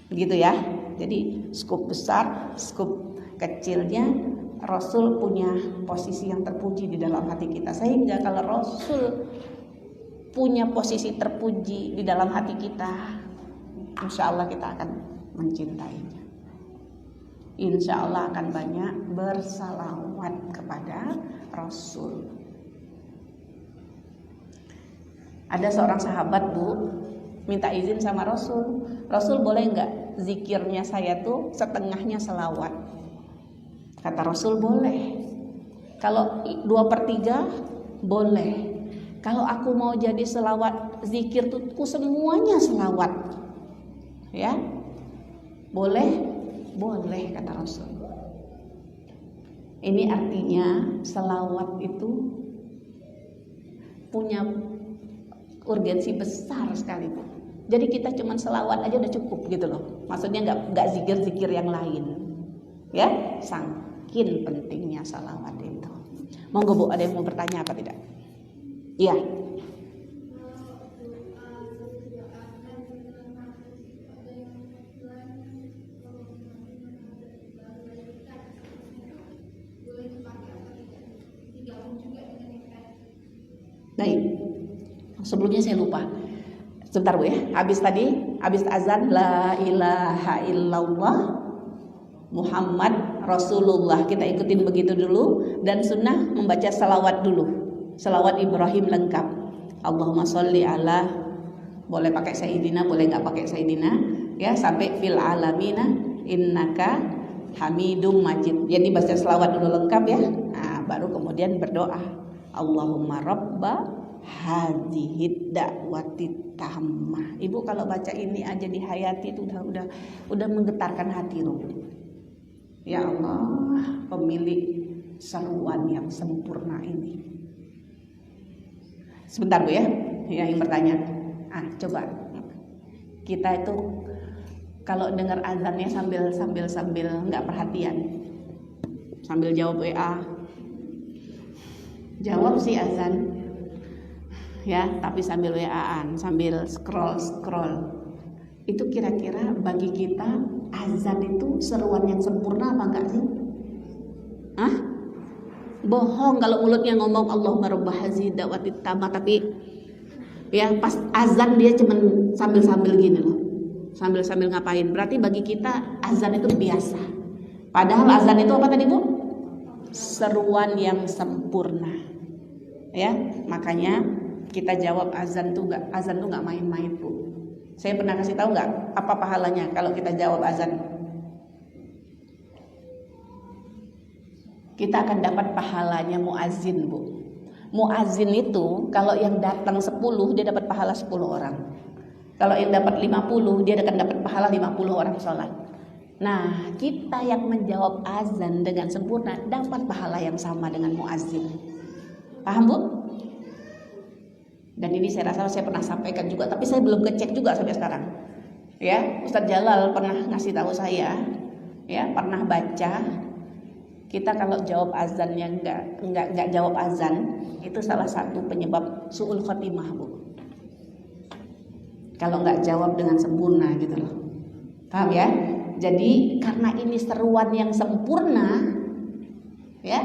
Gitu ya. Jadi skup besar, skup kecilnya Rasul punya posisi yang terpuji di dalam hati kita. Sehingga kalau Rasul punya posisi terpuji di dalam hati kita, insya Allah kita akan mencintainya. Insya Allah akan banyak bersalawat kepada Rasul. Ada seorang sahabat Bu minta izin sama Rasul. Rasul boleh nggak zikirnya saya tuh setengahnya selawat? Kata Rasul boleh. Kalau 2/3 boleh. Kalau aku mau jadi selawat zikir tuh semuanya selawat. Ya. Boleh? Boleh kata Rasul. Ini artinya selawat itu punya urgensi besar sekali Bu. Jadi kita cuma selawat aja udah cukup gitu loh. Maksudnya nggak zikir-zikir yang lain. Ya, sangkin pentingnya salawat itu. Monggo Bu, ada yang mau bertanya apa tidak? Iya. Baik. Sebelumnya saya lupa. Sebentar Bu ya. Habis azan la ilaha illallah Muhammad Rasulullah, kita ikutin begitu dulu, dan sunnah membaca salawat dulu, salawat Ibrahim lengkap. Allahumma sholli ala, boleh pakai sayyidina, boleh nggak pakai sayyidina, ya sampai fil alamina innaka hamidum majid. Jadi baca salawat dulu lengkap ya. Nah, baru kemudian berdoa. Allahumma rabba hadhid da'wati tammah. Ibu kalau baca ini aja di hayati itu udah menggetarkan hati loh. Ya Allah, pemilik seruan yang sempurna ini, Sebentar Bu ya, yang bertanya. Coba kita itu kalau dengar azannya sambil nggak perhatian, sambil jawab WA, jawab sih azan, ya, tapi sambil WA-an, sambil scroll. Itu kira-kira bagi kita azan itu seruan yang sempurna apa enggak sih? Bohong kalau mulutnya ngomong Allahumma rabb hadhihi da'watit tammah, tapi ya pas azan dia cuman sambil gini loh, sambil ngapain. Berarti bagi kita azan itu biasa, padahal azan itu apa tadi Bu? Seruan yang sempurna, ya. Makanya kita jawab azan tuh nggak main-main Bu. Saya pernah kasih tahu nggak apa pahalanya kalau kita jawab azan? Kita akan dapat pahalanya muazin Bu. Muazin itu kalau yang datang 10 dia dapat pahala 10 orang. Kalau yang dapat 50 dia akan dapat pahala 50 orang sholat. Nah, kita yang menjawab azan dengan sempurna dapat pahala yang sama dengan muazin. Paham Bu? Dan ini saya rasa saya pernah sampaikan juga, tapi saya belum ngecek juga sampai sekarang. Ya, Ustadz Jalal pernah ngasih tahu saya, ya, pernah baca. Kita kalau jawab azan yang enggak jawab azan, itu salah satu penyebab su'ul khotimah Bu. Kalau enggak jawab dengan sempurna gitu loh. Paham ya? Jadi karena ini seruan yang sempurna, ya,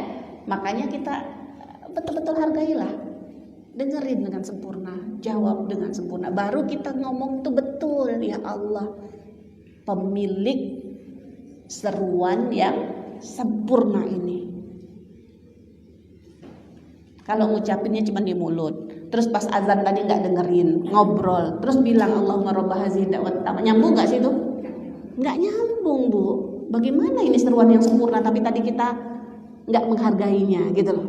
makanya kita betul-betul hargailah. Dengerin dengan sempurna, jawab dengan sempurna. Baru kita ngomong itu betul, ya Allah, pemilik seruan yang sempurna ini. Kalau ngucapinnya cuma di mulut, terus pas azan tadi nggak dengerin, ngobrol, terus bilang Allahumma rabb hadhihi da'watit tammah, nyambung nggak sih itu? Nggak nyambung Bu. Bagaimana ini seruan yang sempurna tapi tadi kita nggak menghargainya gitu loh.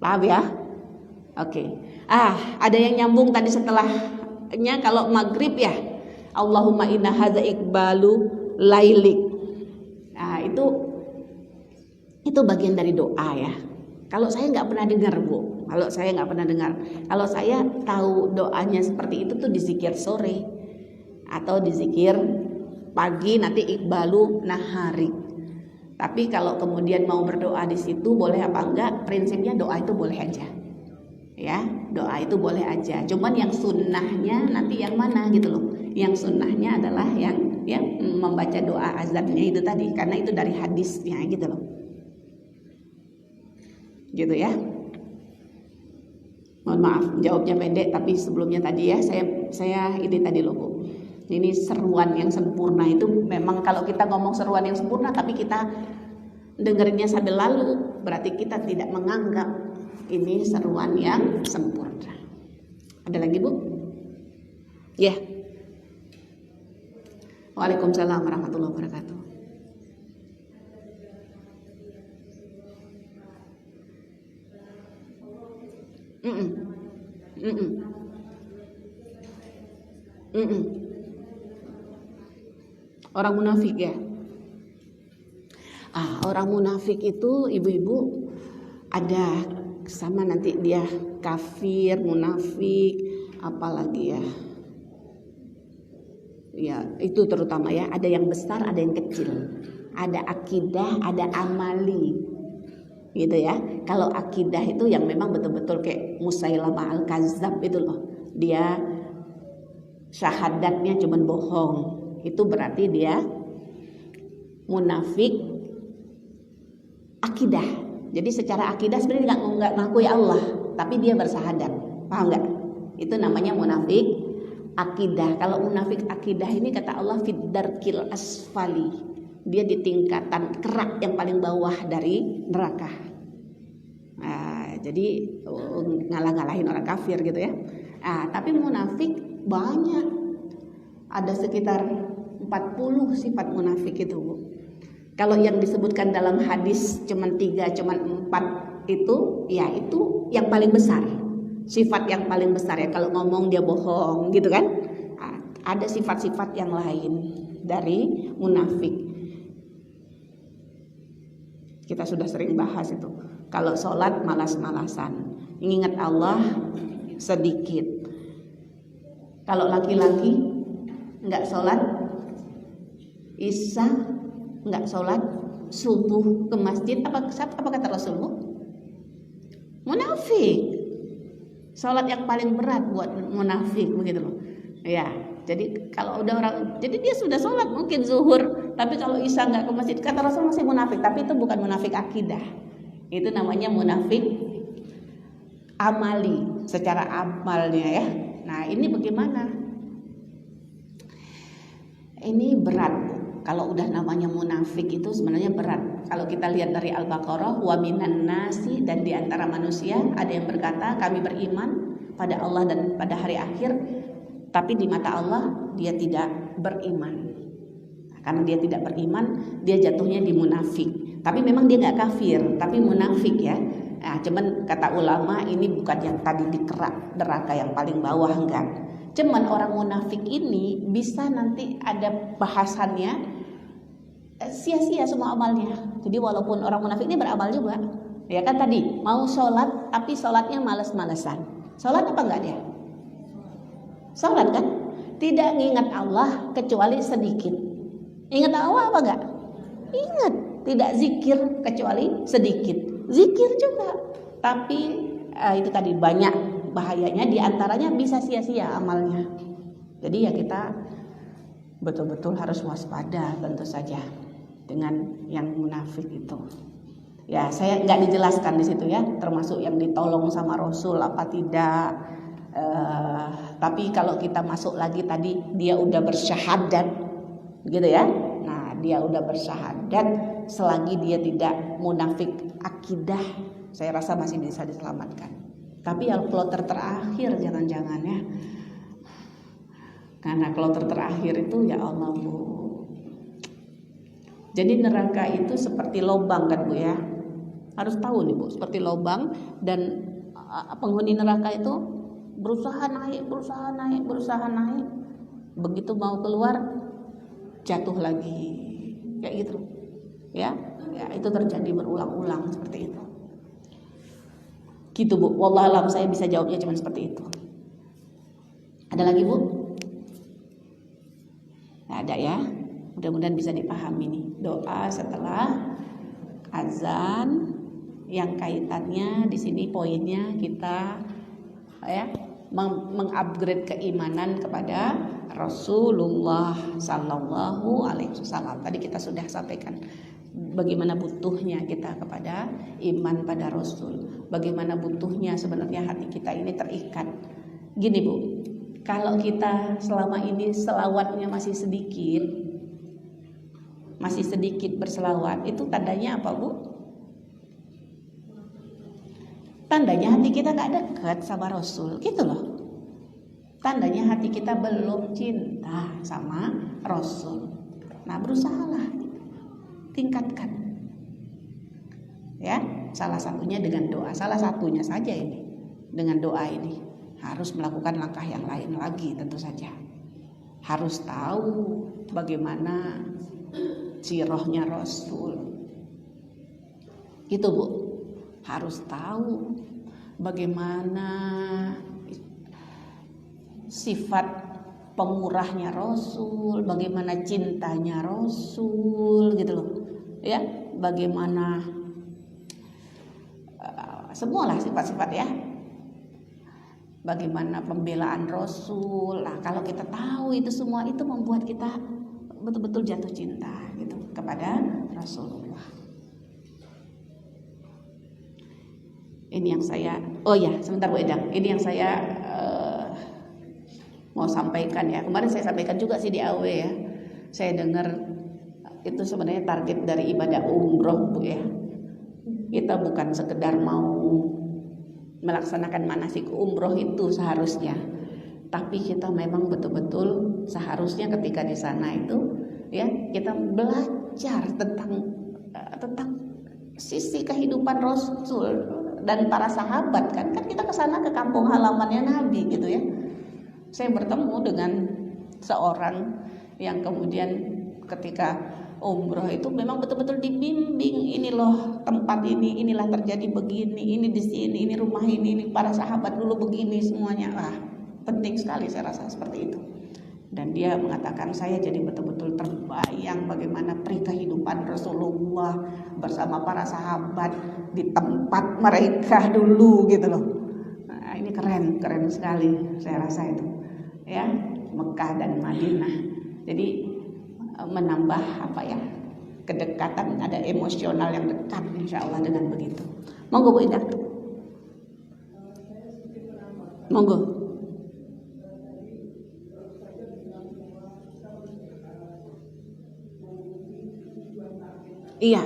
Paham ya? Oke. Ada yang nyambung tadi setelahnya kalau maghrib ya. Allahumma inna hadza iqbalu lailik. Itu bagian dari doa ya. Kalau saya nggak pernah dengar Bu. Kalau saya tahu doanya seperti itu tuh di zikir sore atau di zikir pagi nanti iqbalu nahari. Tapi kalau kemudian mau berdoa di situ boleh apa enggak? Prinsipnya doa itu boleh aja. Ya, doa itu boleh aja. Cuman yang sunnahnya nanti yang mana gitu loh. Yang sunnahnya adalah yang membaca doa azannya itu tadi, karena itu dari hadisnya gitu loh. Gitu ya. Mohon maaf jawabnya pendek, tapi sebelumnya tadi ya saya ini tadi loh Bu. Ini seruan yang sempurna itu memang kalau kita ngomong seruan yang sempurna tapi kita dengerinnya sambil lalu, berarti kita tidak menganggap ini seruan yang sempurna. Ada lagi Bu? Ya. Waalaikumsalam warahmatullahi wabarakatuh. Orang munafik ya. Orang munafik itu ibu-ibu ada sama nanti dia kafir, munafik, apalagi ya. Ya, itu terutama ya, ada yang besar, ada yang kecil. Ada akidah, ada amali. Gitu ya. Kalau akidah itu yang memang betul-betul kayak Musailamah al-Kazzab itu loh. Dia syahadatnya cuma bohong. Itu berarti dia munafik akidah. Jadi secara akidah sebenarnya nggak mengakui Allah, tapi dia bersyahadat. Paham nggak? Itu namanya munafik akidah. Kalau munafik akidah ini kata Allah fid-darkil asfali. Dia di tingkatan kerak yang paling bawah dari neraka. Jadi ngalah-ngalahin orang kafir gitu ya. Tapi munafik banyak. Ada sekitar 40 sifat munafik itu Bu. Kalau yang disebutkan dalam hadis cuman 3, cuman 4 itu, ya itu yang paling besar. Sifat yang paling besar ya, kalau ngomong dia bohong gitu kan. Ada sifat-sifat yang lain dari munafik. Kita sudah sering bahas itu. Kalau sholat malas-malasan, ingat Allah sedikit. Kalau laki-laki nggak sholat Isya, nggak sholat subuh ke masjid, apa kata Rasulullah? Munafik. Sholat yang paling berat buat munafik, begitu loh. Ya, jadi kalau udah orang, jadi dia sudah sholat mungkin zuhur, tapi kalau Isya nggak ke masjid, kata Rasul masih munafik. Tapi itu bukan munafik akidah, itu namanya munafik amali, secara amalnya ya. Nah ini bagaimana? Ini berat. Kalau udah namanya munafik itu sebenarnya berat. Kalau kita lihat dari Al-Baqarah, wa minan nasi, dan di antara manusia ada yang berkata kami beriman pada Allah dan pada hari akhir, tapi di mata Allah dia tidak beriman. Karena dia tidak beriman, dia jatuhnya di munafik. Tapi memang dia nggak kafir, tapi munafik ya. Nah, cuman kata ulama ini bukan yang tadi di kerak neraka yang paling bawah, enggak. Cuman orang munafik ini bisa nanti ada bahasannya sia-sia semua amalnya. Jadi walaupun orang munafik ini beramal juga, ya kan tadi mau sholat tapi sholatnya malas-malesan. Sholat apa enggak dia? Sholat kan? Tidak ngingat Allah kecuali sedikit. Ingat Allah apa enggak? Ingat. Tidak zikir kecuali sedikit. Zikir juga, tapi itu tadi banyak bahayanya, diantaranya bisa sia-sia amalnya. Jadi ya kita betul-betul harus waspada tentu saja dengan yang munafik itu. Ya saya nggak dijelaskan di situ ya, termasuk yang ditolong sama Rasul apa tidak. Tapi kalau kita masuk lagi tadi dia udah bersyahadat, gitu ya. Nah dia udah bersyahadat, selagi dia tidak munafik akidah, saya rasa masih bisa diselamatkan. Tapi yang kloter terakhir jangan-jangan ya. Karena kloter terakhir itu ya Allah Bu. Jadi neraka itu seperti lubang kan Bu ya. Harus tahu nih Bu, seperti lubang, dan penghuni neraka itu berusaha naik. Begitu mau keluar jatuh lagi. Kayak gitu. Ya, itu terjadi berulang-ulang seperti itu. Gitu Bu, wallahualam saya bisa jawabnya cuma seperti itu. Ada lagi Bu? Nggak ada ya. Mudah-mudahan bisa dipahami nih. Doa setelah azan yang kaitannya di sini poinnya kita ya mengupgrade keimanan kepada Rasulullah Sallallahu Alaihi Wasallam. Tadi kita sudah sampaikan bagaimana butuhnya kita kepada iman pada Rasul. Bagaimana butuhnya sebenarnya hati kita ini terikat. Gini Bu, kalau kita selama ini selawatnya masih sedikit berselawat, itu tandanya apa Bu? Tandanya hati kita gak dekat sama Rasul, gitu loh. Tandanya hati kita belum cinta sama Rasul. Nah berusahalah tingkatkan. Ya, salah satunya dengan doa. Salah satunya saja ini dengan doa ini. Harus melakukan langkah yang lain lagi tentu saja. Harus tahu bagaimana sirahnya Rasul. Gitu Bu. Harus tahu bagaimana sifat pemurahnya Rasul, bagaimana cintanya Rasul, gitu loh. Ya, bagaimana semualah sifat-sifat ya. Bagaimana pembelaan Rasul. Nah, kalau kita tahu itu semua, itu membuat kita betul-betul jatuh cinta gitu kepada Rasulullah. Ini yang saya, sebentar Bu Edang. Ini yang saya mau sampaikan ya. Kemarin saya sampaikan juga sih di AW ya. Saya dengar itu sebenarnya target dari ibadah umroh Bu ya. Kita bukan sekedar mau melaksanakan manasik umroh itu seharusnya, tapi kita memang betul-betul seharusnya ketika di sana itu ya kita belajar tentang sisi kehidupan Rasul dan para sahabat kan kita ke sana ke kampung halamannya Nabi gitu ya. Saya bertemu dengan seorang yang kemudian ketika umroh itu memang betul-betul dibimbing, ini loh tempat ini, inilah terjadi begini, ini di sini, ini rumah ini para sahabat dulu begini semuanya. Penting sekali saya rasa seperti itu. Dan dia mengatakan saya jadi betul-betul terbayang bagaimana peri kehidupan Rasulullah bersama para sahabat di tempat mereka dulu gitu loh. Nah, ini keren sekali saya rasa itu. Ya, Mekah dan Madinah. Jadi menambah kedekatan, ada emosional yang dekat insya Allah dengan begitu. Monggo Bu Indah. Monggo. Iya.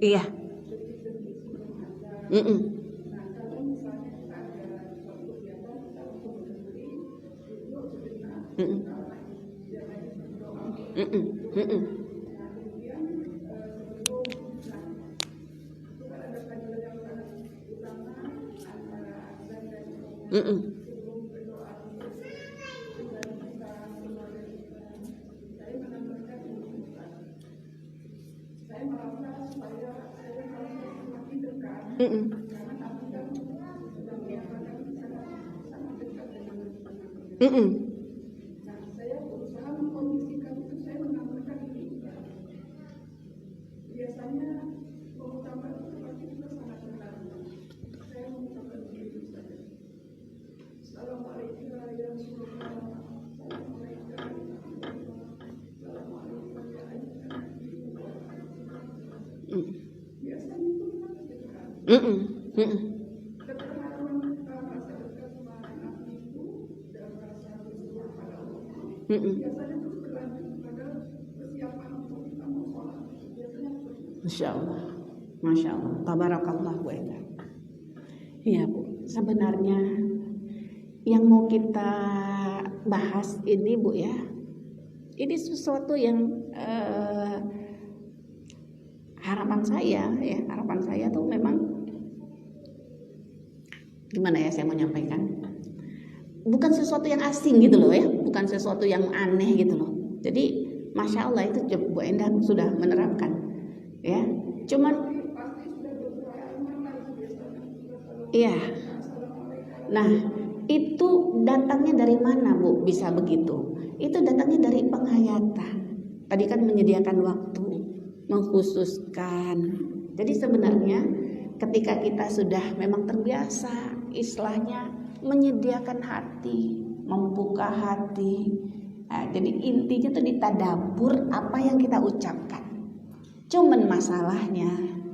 Iya. Masya Allah, tabarakallah Bu Enda. Iya Bu, sebenarnya yang mau kita bahas ini Bu ya, ini sesuatu yang harapan saya tuh memang gimana ya saya mau nyampaikan, bukan sesuatu yang asing gitu loh ya, bukan sesuatu yang aneh gitu loh. Jadi Masya Allah itu Bu Endang sudah menerapkan ya, cuman iya. Nah itu datangnya dari mana Bu bisa begitu? Itu datangnya dari penghayatan. Tadi kan menyediakan waktu, mengkhususkan. Jadi sebenarnya ketika kita sudah memang terbiasa istilahnya menyediakan hati, membuka hati, nah, jadi intinya itu ditadabur apa yang kita ucapkan. Cuman masalahnya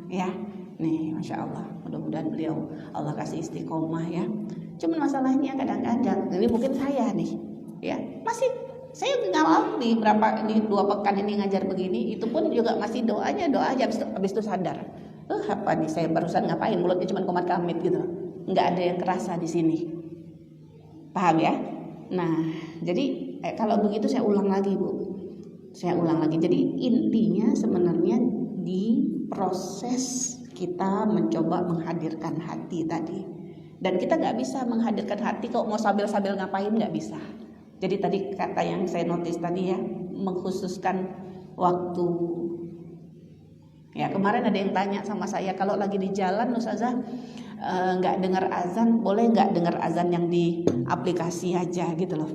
ya, nih Masya Allah, mudah-mudahan beliau Allah kasih istiqomah ya. Cuman masalahnya kadang-kadang, ini mungkin saya nih ya, masih saya ngalami di 2 pekan ini ngajar begini, itu pun juga masih doa aja habis itu sadar. Apa nih saya barusan ngapain, mulutnya cuma komat kamit gitu. Nggak ada yang kerasa di sini. Paham ya? Nah, jadi kalau begitu saya ulang lagi Bu. Jadi intinya sebenarnya di proses kita mencoba menghadirkan hati tadi. Dan kita nggak bisa menghadirkan hati kok mau sambil-sambil ngapain, nggak bisa. Jadi tadi kata yang saya notice tadi ya, mengkhususkan waktu. Ya kemarin ada yang tanya sama saya, kalau lagi di jalan Ustazah nggak dengar azan, boleh nggak dengar azan yang di aplikasi aja gitu loh.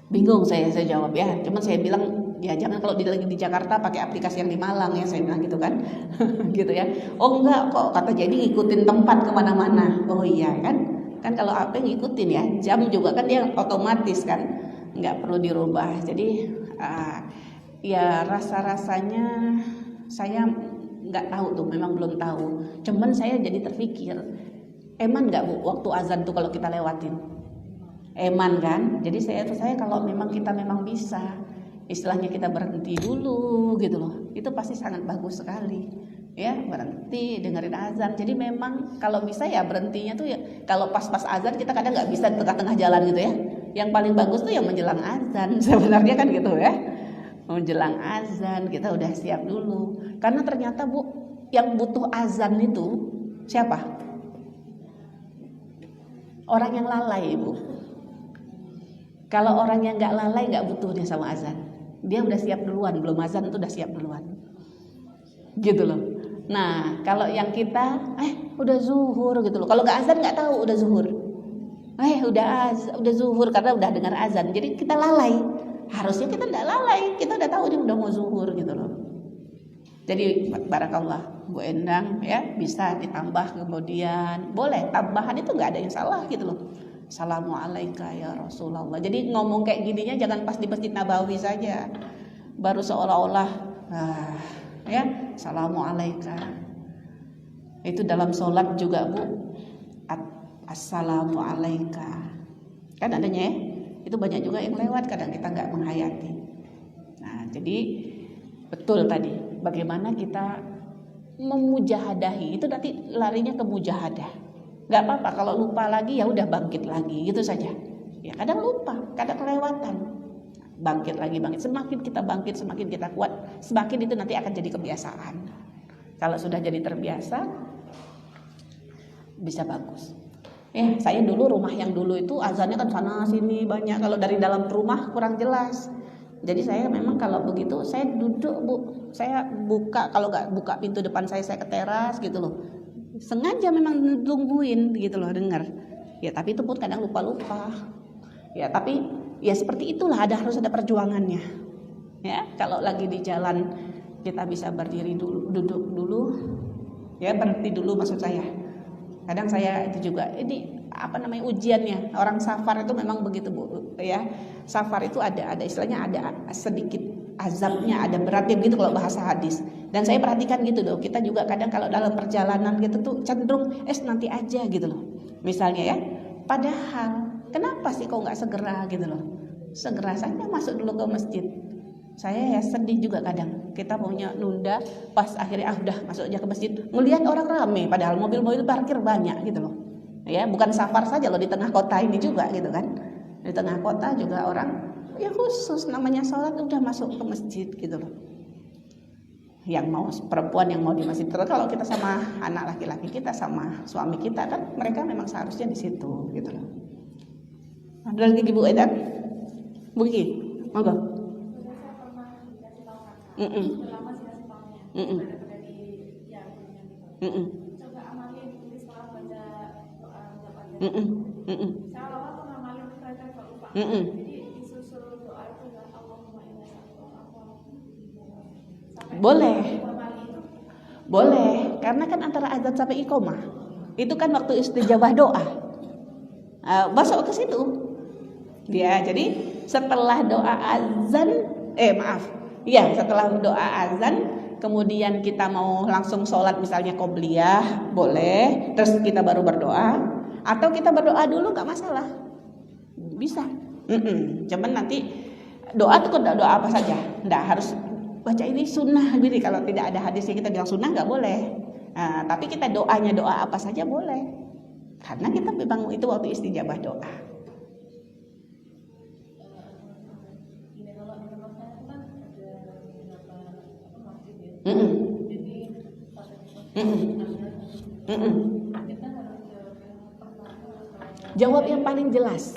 Bingung saya jawab ya, cuman saya bilang ya jangan kalau lagi di Jakarta pakai aplikasi yang di Malang ya, saya bilang gitu kan. Gitu ya. Oh enggak kok, kata jadi ngikutin tempat kemana-mana. Oh iya kan kalau apa ngikutin ya, jam juga kan dia otomatis kan, nggak perlu dirubah. Jadi ya rasa-rasanya saya nggak tahu tuh, memang belum tahu. Cuman saya jadi terpikir, eman nggak Bu waktu azan tuh kalau kita lewatin? Eman kan? Jadi saya kalau memang kita memang bisa, istilahnya kita berhenti dulu gitu loh, itu pasti sangat bagus sekali. Ya berhenti dengerin azan. Jadi memang kalau bisa ya berhentinya tuh ya kalau pas-pas azan, kita kadang nggak bisa di tengah-tengah jalan gitu ya. Yang paling bagus tuh yang menjelang azan sebenarnya kan gitu ya. Menjelang azan kita udah siap dulu. Karena ternyata Bu, yang butuh azan itu siapa? Orang yang lalai, Ibu. Kalau orang yang nggak lalai nggak butuh dia sama azan. Dia udah siap duluan, belum azan itu udah siap duluan. Gitu loh. Nah, kalau yang kita udah zuhur gitu loh. Kalau nggak azan nggak tahu udah zuhur. Udah zuhur karena udah dengar azan. Jadi kita lalai. Harusnya kita nggak lalai. Kita udah tahu dia udah mau zuhur gitu loh. Jadi barakallah Bu Endang ya, bisa ditambah kemudian boleh tambahan itu nggak ada yang salah gitu loh. Assalamualaikum ya Rasulullah. Jadi ngomong kayak gininya jangan pas di Masjid Nabawi saja. Baru seolah-olah ya, Assalamualaikum. Itu dalam sholat juga Bu. Assalamualaikum. Kan adanya ya. Itu banyak juga yang lewat, kadang kita nggak menghayati. Nah, jadi betul tadi. Bagaimana kita memujahadahi. Itu nanti larinya ke mujahadah. Gak apa-apa kalau lupa lagi ya udah bangkit lagi gitu saja. Ya kadang lupa, kadang kelewatan. Bangkit lagi. Semakin kita bangkit, semakin kita kuat, semakin itu nanti akan jadi kebiasaan. Kalau sudah jadi terbiasa, bisa bagus. Saya dulu rumah yang dulu itu azannya kan sana sini banyak. Kalau dari dalam rumah kurang jelas. Jadi saya memang kalau begitu saya duduk Bu, saya buka, kalau nggak buka pintu depan saya ke teras gitu loh. Sengaja memang nungguin gitu loh dengar. Ya tapi itu pun kadang lupa-lupa. Ya tapi ya seperti itulah, harus ada perjuangannya. Ya kalau lagi di jalan kita bisa berdiri dulu, duduk dulu, ya berhenti dulu maksud saya. Kadang saya itu juga ini ujiannya. Orang safar itu memang begitu Bu ya. Safar itu ada istilahnya, ada sedikit azabnya, ada beratnya begitu kalau bahasa hadis. Dan saya perhatikan gitu loh. Kita juga kadang kalau dalam perjalanan gitu tuh cenderung nanti aja gitu loh. Misalnya ya. Padahal kenapa sih kok nggak segera gitu loh. Segera saja masuk dulu ke masjid. Saya ya sedih juga kadang. Kita maunya nunda, pas akhirnya udah masuk aja ke masjid. Melihat orang rame padahal mobil-mobil parkir banyak gitu loh. Ya, bukan safar saja loh, di tengah kota ini juga gitu kan. Di tengah kota juga orang ya khusus namanya sholat udah masuk ke masjid gitu loh. Yang mau perempuan yang mau di masjid, terus kalau kita sama anak laki-laki kita sama suami kita kan mereka memang seharusnya di situ gitu loh. Ada lagi Bu Edan? Bu Kiki, monggo. Coba amalin tulis setelah baca doa ucapannya. Saya lama tuh ngamalin terakhir kalau lupa. Jadi disusul doa itu ya Allahumma inna Boleh, karena kan antara azan sampai iqomah itu kan waktu istijabah doa. Masuk ke situ. Ya, jadi setelah doa azan, setelah doa azan, kemudian kita mau langsung sholat misalnya qobliyah, boleh. Terus kita baru berdoa, atau kita berdoa dulu nggak masalah, bisa. Cuman nanti doa itu doa apa saja, nggak harus baca ini sunnah gitu. Kalau tidak ada hadisnya kita bilang sunnah nggak boleh. Tapi kita doanya doa apa saja boleh, karena kita memang itu waktu istijabah doa. Jawab yang paling jelas,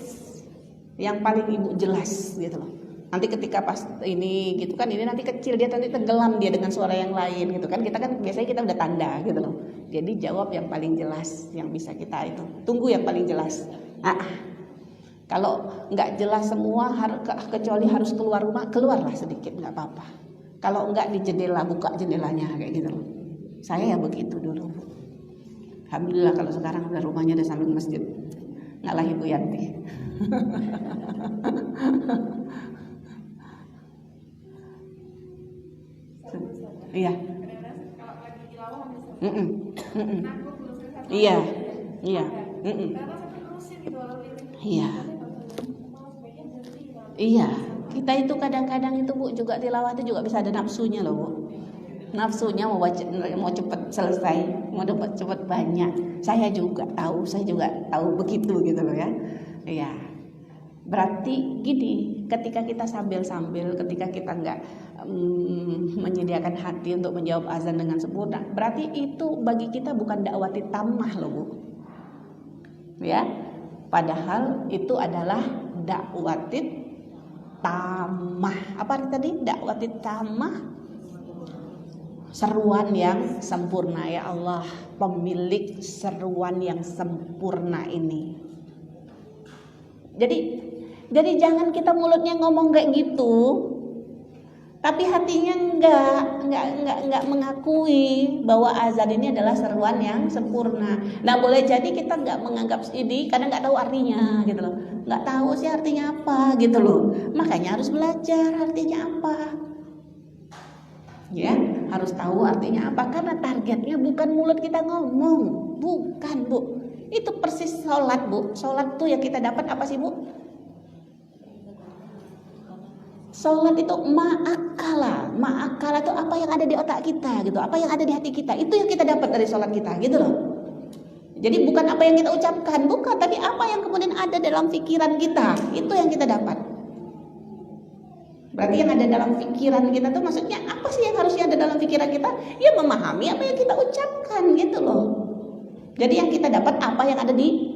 yang paling ibu jelas gitu loh. Nanti ketika pas ini gitu kan, ini nanti kecil dia nanti tenggelam dia dengan suara yang lain gitu kan. Kita kan biasanya kita udah tanda gitu loh. Jadi jawab yang paling jelas yang bisa kita itu. Tunggu yang paling jelas. Kalau nggak jelas semua kecuali harus keluar rumah, keluarlah sedikit nggak apa-apa. Kalau enggak di jendela, buka jendelanya kayak gitu loh. Saya ya begitu dulu. Alhamdulillah kalau sekarang udah rumahnya udah samping masjid. Ngalah Ibu Yanti. Iya. Iya. Iya. Iya. Iya. Kita itu kadang-kadang itu Bu juga tilawah itu juga bisa ada nafsunya loh Bu. Nafsunya mau cepat selesai, mau dapat cepat banyak. Saya juga tahu begitu gitu loh ya. Iya. Berarti gini, ketika kita sambil-sambil, ketika kita enggak menyediakan hati untuk menjawab azan dengan sempurna, berarti itu bagi kita bukan dakwati tammah loh Bu. Ya. Padahal itu adalah dakwatit tamah. Apa arti tadi? Dakwatit tamah, seruan yang sempurna. Ya Allah, pemilik seruan yang sempurna ini. Jadi jangan kita mulutnya ngomong kayak gitu, tapi hatinya enggak mengakui bahwa azan ini adalah seruan yang sempurna. Nah, boleh jadi kita enggak menganggap ini karena enggak tahu artinya gitu loh. Enggak tahu sih artinya apa gitu loh. Makanya harus belajar artinya apa. Ya, harus tahu artinya apa, karena targetnya bukan mulut kita ngomong. Bukan, Bu. Itu persis sholat, Bu. Sholat tuh yang kita dapat apa sih, Bu? Sholat itu ma'akala. Ma'akala itu apa yang ada di otak kita gitu, apa yang ada di hati kita. Itu yang kita dapat dari sholat kita gitu loh. Jadi bukan apa yang kita ucapkan, bukan, tapi apa yang kemudian ada dalam pikiran kita. Itu yang kita dapat. Berarti yang ada dalam pikiran kita tuh maksudnya apa sih yang harusnya ada dalam pikiran kita? Ya memahami apa yang kita ucapkan gitu loh. Jadi yang kita dapat apa yang ada di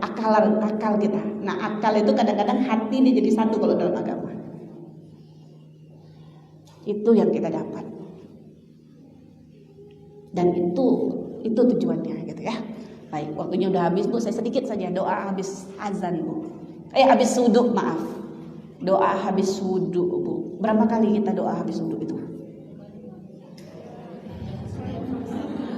akal kita. Nah, akal itu kadang-kadang hati ini jadi satu kalau dalam agama. Itu yang kita dapat. Dan itu tujuannya gitu ya. Baik, waktunya udah habis, Bu. Saya sedikit saja doa habis azan, Bu. Habis wudhu, maaf. Doa habis wudhu, Bu. Berapa kali kita doa habis wudhu itu?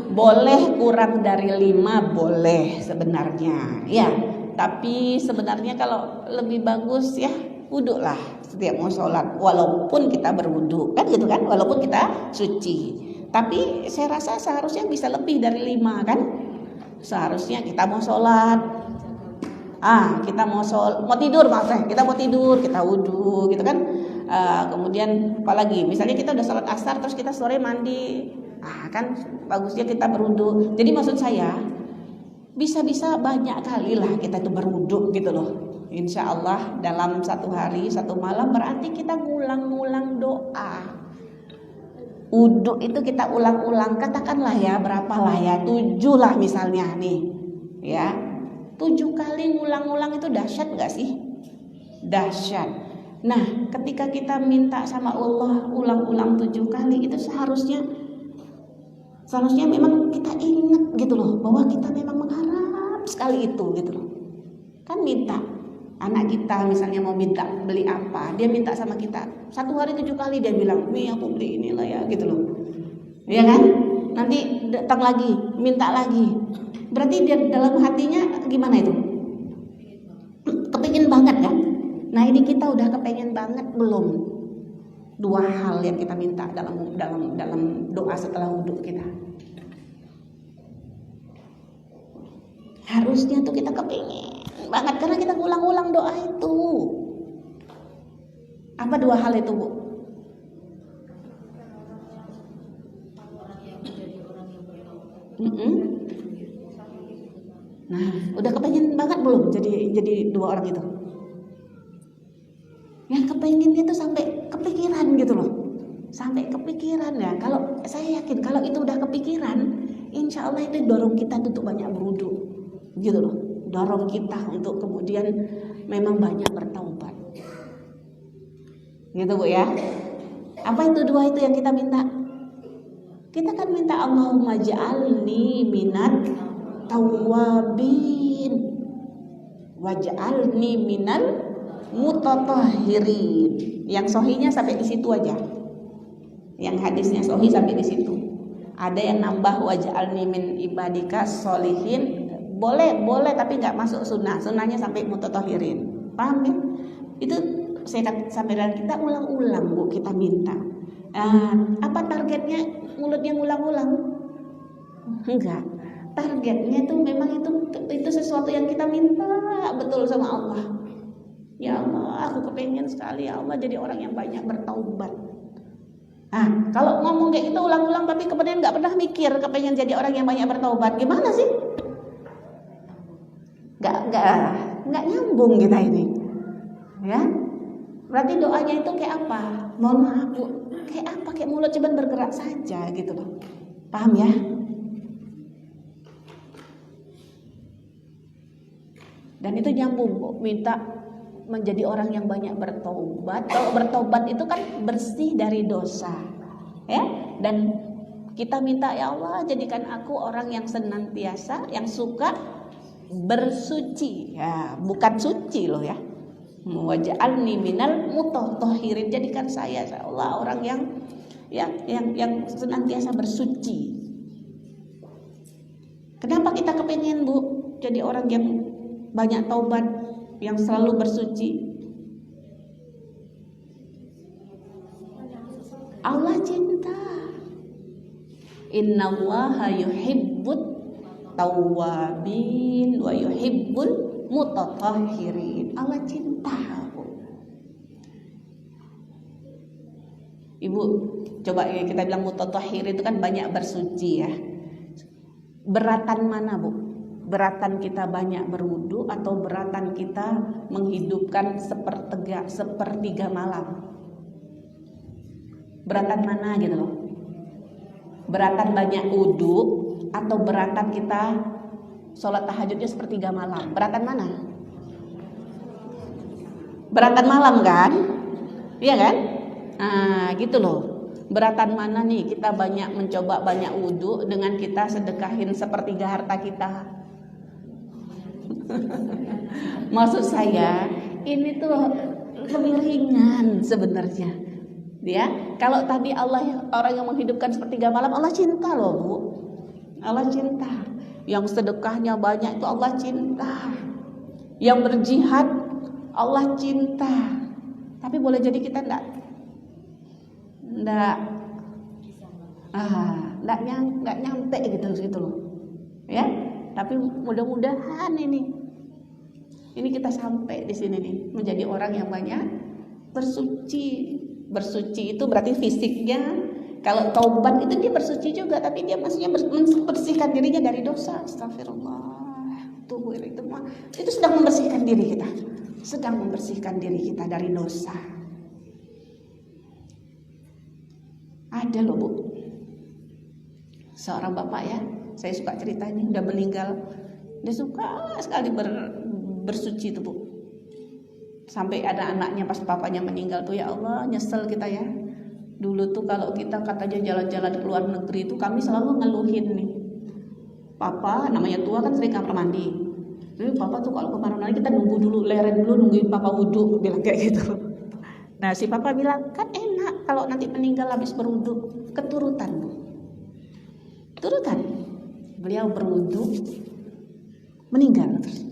Boleh kurang dari 5, boleh sebenarnya ya. Tapi sebenarnya kalau lebih bagus ya wudhu lah setiap mau sholat, walaupun kita berwudhu kan gitu kan, walaupun kita suci. Tapi saya rasa seharusnya bisa lebih dari 5 kan. Seharusnya kita mau sholat, kita mau tidur, kita mau tidur, kita wudhu gitu kan. Kemudian apalagi misalnya kita udah sholat asar terus kita sore mandi, kan bagusnya kita berwudhu. Jadi maksud saya bisa banyak kali lah kita tuh berwudhu gitu loh. Insya Allah dalam 1 hari 1 malam berarti kita ngulang-ngulang doa. Wudhu itu kita ulang-ulang, katakanlah ya berapalah ya, 7 lah misalnya nih ya. 7 kali ngulang-ngulang itu dahsyat gak sih? Dahsyat. Nah, ketika kita minta sama Allah ulang-ulang 7 kali itu seharusnya memang kita ingat gitu loh, bahwa kita memang mengharap sekali itu gitu loh. Kan minta anak kita misalnya mau minta beli apa, dia minta sama kita 1 hari 7 kali dia bilang, "Mi, aku beli inilah ya," gitu loh. Ya kan? Nanti datang lagi, minta lagi. Berarti dia dalam hatinya gimana itu? Kepengin banget kan? Nah, ini kita udah kepengen banget belum? 2 hal yang kita minta dalam doa setelah wudhu kita. Harusnya tuh kita kepengen banget karena kita ulang-ulang doa itu. Apa 2 hal itu, Bu? Nah, udah kepengen banget belum jadi 2 orang itu? Yang kepengen itu sampai kepikiran gitu loh. Sampai kepikiran ya. Kalau saya yakin kalau itu udah kepikiran, insya Allah itu dorong kita untuk banyak berwudhu gitu loh. Dorong kita untuk kemudian memang banyak bertaubat. Gitu Bu ya. Apa itu 2 itu yang kita minta? Kita kan minta Allahumma ja'alni minat tawwabin waj'alni minal mutatahhirin. Yang sahihnya sampai di situ aja. Yang hadisnya sahih sampai di situ. Ada yang nambah waj'alni min ibadika sholihin. Boleh tapi nggak masuk sunnah. Sunnahnya sampai mutatahhirin. Paham ya? Itu saya sampaikan, kita ulang-ulang Bu, kita minta. Apa targetnya mulutnya ngulang-ulang? Enggak. Targetnya itu memang itu sesuatu yang kita minta betul sama Allah. Ya Allah, aku kepengen sekali ya Allah jadi orang yang banyak bertaubat. Kalau ngomong kayak gitu ulang-ulang tapi kemudian nggak pernah mikir kepengen jadi orang yang banyak bertaubat, gimana sih? Nggak nyambung kita ini, ya. Berarti doanya itu kayak apa? Mohon maaf Bu, kayak apa? Kayak mulut cuman bergerak saja gitu loh. Paham ya? Dan itu nyambung, Bu. Minta menjadi orang yang banyak bertobat. Kalau bertobat itu kan bersih dari dosa, ya. Dan kita minta, ya Allah jadikan aku orang yang senantiasa, yang suka bersuci, ya, bukan suci loh ya. Waj'alni minal mutahhirin, jadikan saya, ya Allah, orang yang senantiasa bersuci. Kenapa kita kepengen, Bu, jadi orang yang banyak taubat, yang selalu bersuci? Allah cinta. Innallaha yuhibbut tawwabin wa yuhibbul mutatahhirin. Allah cinta, Bu. Ibu, coba kita bilang mutatahhirin itu kan banyak bersuci ya. Beratan mana, Bu? Beratan kita banyak berwudu atau beratan kita menghidupkan sepertiga malam? Beratan mana gitu loh? Beratan banyak wudu atau beratan kita sholat tahajudnya sepertiga malam? Beratan mana? Beratan malam kan? Iya kan? Nah gitu loh. Beratan mana nih kita banyak mencoba banyak wudu dengan kita sedekahin sepertiga harta kita? Maksud saya ini tuh lebih ringan sebenarnya. Ya, kalau tadi Allah orang yang menghidupkan sepertiga malam, Allah cinta loh, Bu. Allah cinta. Yang sedekahnya banyak itu Allah cinta. Yang berjihad Allah cinta. Tapi boleh jadi kita enggak nyampe gitu loh. Ya. Tapi mudah-mudahan ini kita sampai di sini nih, menjadi orang yang banyak bersuci. Bersuci itu berarti fisiknya. Kalau taubat itu dia bersuci juga, tapi dia maksudnya membersihkan dirinya dari dosa. Astagfirullah. Tubuh itu sedang membersihkan diri kita. Sedang membersihkan diri kita dari dosa. Ada loh, Bu. Seorang bapak ya, saya suka ceritanya, udah meninggal. Dia suka sekali bersuci tuh, Bu. Sampai ada anaknya pas papanya meninggal tuh, ya Allah nyesel kita ya. Dulu tuh kalau kita katanya jalan-jalan ke luar negeri itu kami selalu ngeluhin nih. Papa namanya tua kan sering kamar mandi. Jadi papa tuh kalau kamar mandi kita nunggu dulu, leren dulu nungguin papa wudhu, bilang kayak gitu. Nah si papa bilang kan enak kalau nanti meninggal habis berwudhu, keturutan, Bu. Turutan. Beliau berwudhu meninggal terus.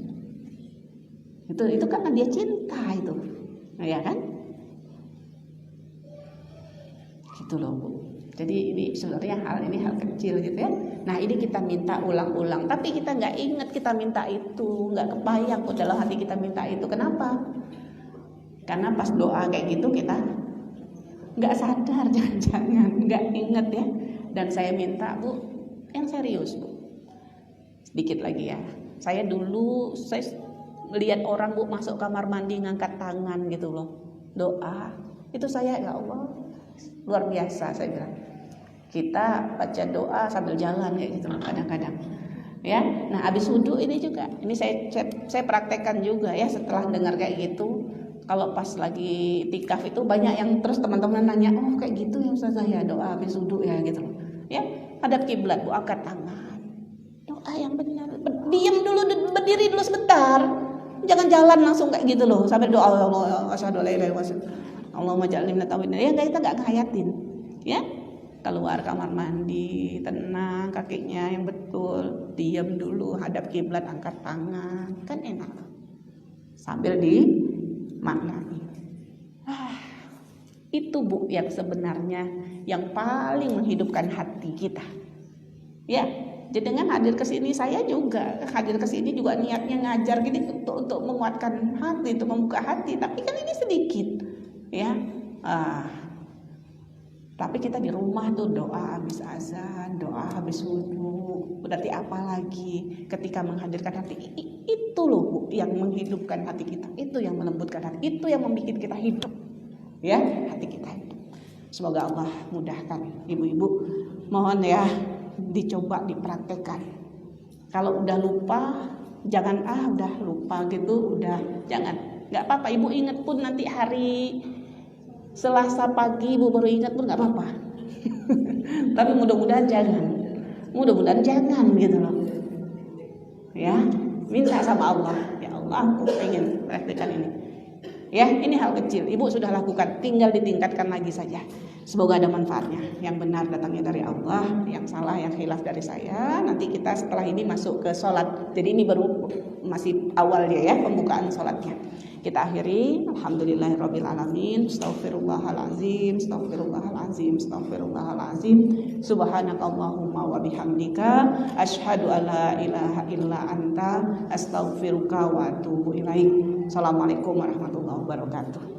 Itu karena dia cinta itu, ya kan? Gitu loh, Bu. Jadi ini sebenarnya hal kecil gitu ya. Nah ini kita minta ulang-ulang, tapi kita nggak ingat kita minta itu, nggak kebayang kok dalam hati kita minta itu. Kenapa? Karena pas doa kayak gitu kita nggak sadar, jangan-jangan nggak inget ya. Dan saya minta, Bu, yang serius, Bu. Sedikit lagi ya. Saya melihat orang, Bu, masuk kamar mandi ngangkat tangan gitu loh, doa. Itu saya, ya Allah, luar biasa saya bilang. Kita baca doa sambil jalan kayak gitu loh kadang-kadang. Ya, nah habis wudhu ini juga, ini saya praktekkan juga ya setelah dengar kayak gitu. Kalau pas lagi tikaf itu banyak yang terus teman-teman nanya, oh kayak gitu ya Ustazah ya doa habis wudhu ya gitu loh. Ya, hadap kiblat, Bu, angkat tangan, doa yang benar. Diam dulu, berdiri dulu sebentar. Jangan jalan langsung kayak gitu loh. Sampai doa Allah asyhadu alla ilaha illallah Allahumma ja'alni minat tawabin. Ya kita enggak ngayatin. Ya. Keluar kamar mandi, tenang, kakinya yang betul, diam dulu, hadap kiblat, angkat tangan. Kan enak. Sambil dimaknai. Itu, Bu, yang sebenarnya yang paling menghidupkan hati kita. Ya. Jadi dengan hadir ke sini saya juga hadir ke sini juga niatnya ngajar gini untuk menguatkan hati, untuk membuka hati. Tapi kan ini sedikit, ya. Tapi kita di rumah tuh doa habis azan, doa habis wudhu. Berarti apa lagi ketika menghadirkan hati? Itu loh, Bu, yang menghidupkan hati kita. Itu yang melembutkan hati. Itu yang membuat kita hidup, ya, hati kita hidup. Semoga Allah mudahkan ibu-ibu. Mohon ya dicoba dipraktekkan. Kalau udah lupa jangan udah lupa gitu, udah jangan. Nggak apa-apa, ibu ingat pun nanti hari Selasa pagi ibu baru ingat pun nggak apa-apa. Tapi mudah-mudahan jangan gitu loh. Ya, minta sama Allah, ya Allah aku pengen praktekkan ini. Ya, ini hal kecil, ibu sudah lakukan, tinggal ditingkatkan lagi saja. Semoga ada manfaatnya. Yang benar datangnya dari Allah, yang salah, yang khilaf dari saya. Nanti kita setelah ini masuk ke sholat. Jadi ini baru masih awalnya ya, pembukaan sholatnya. Kita akhiri. Alhamdulillahirrabbilalamin. Astaghfirullahalazim. Astaghfirullahalazim. Astaghfirullahalazim. Subhanakallahumma wa bihamdika asyhadu an la ilaha illa anta astaghfiruka wa atubu ilaik. Assalamualaikum warahmatullahi wabarakatuh.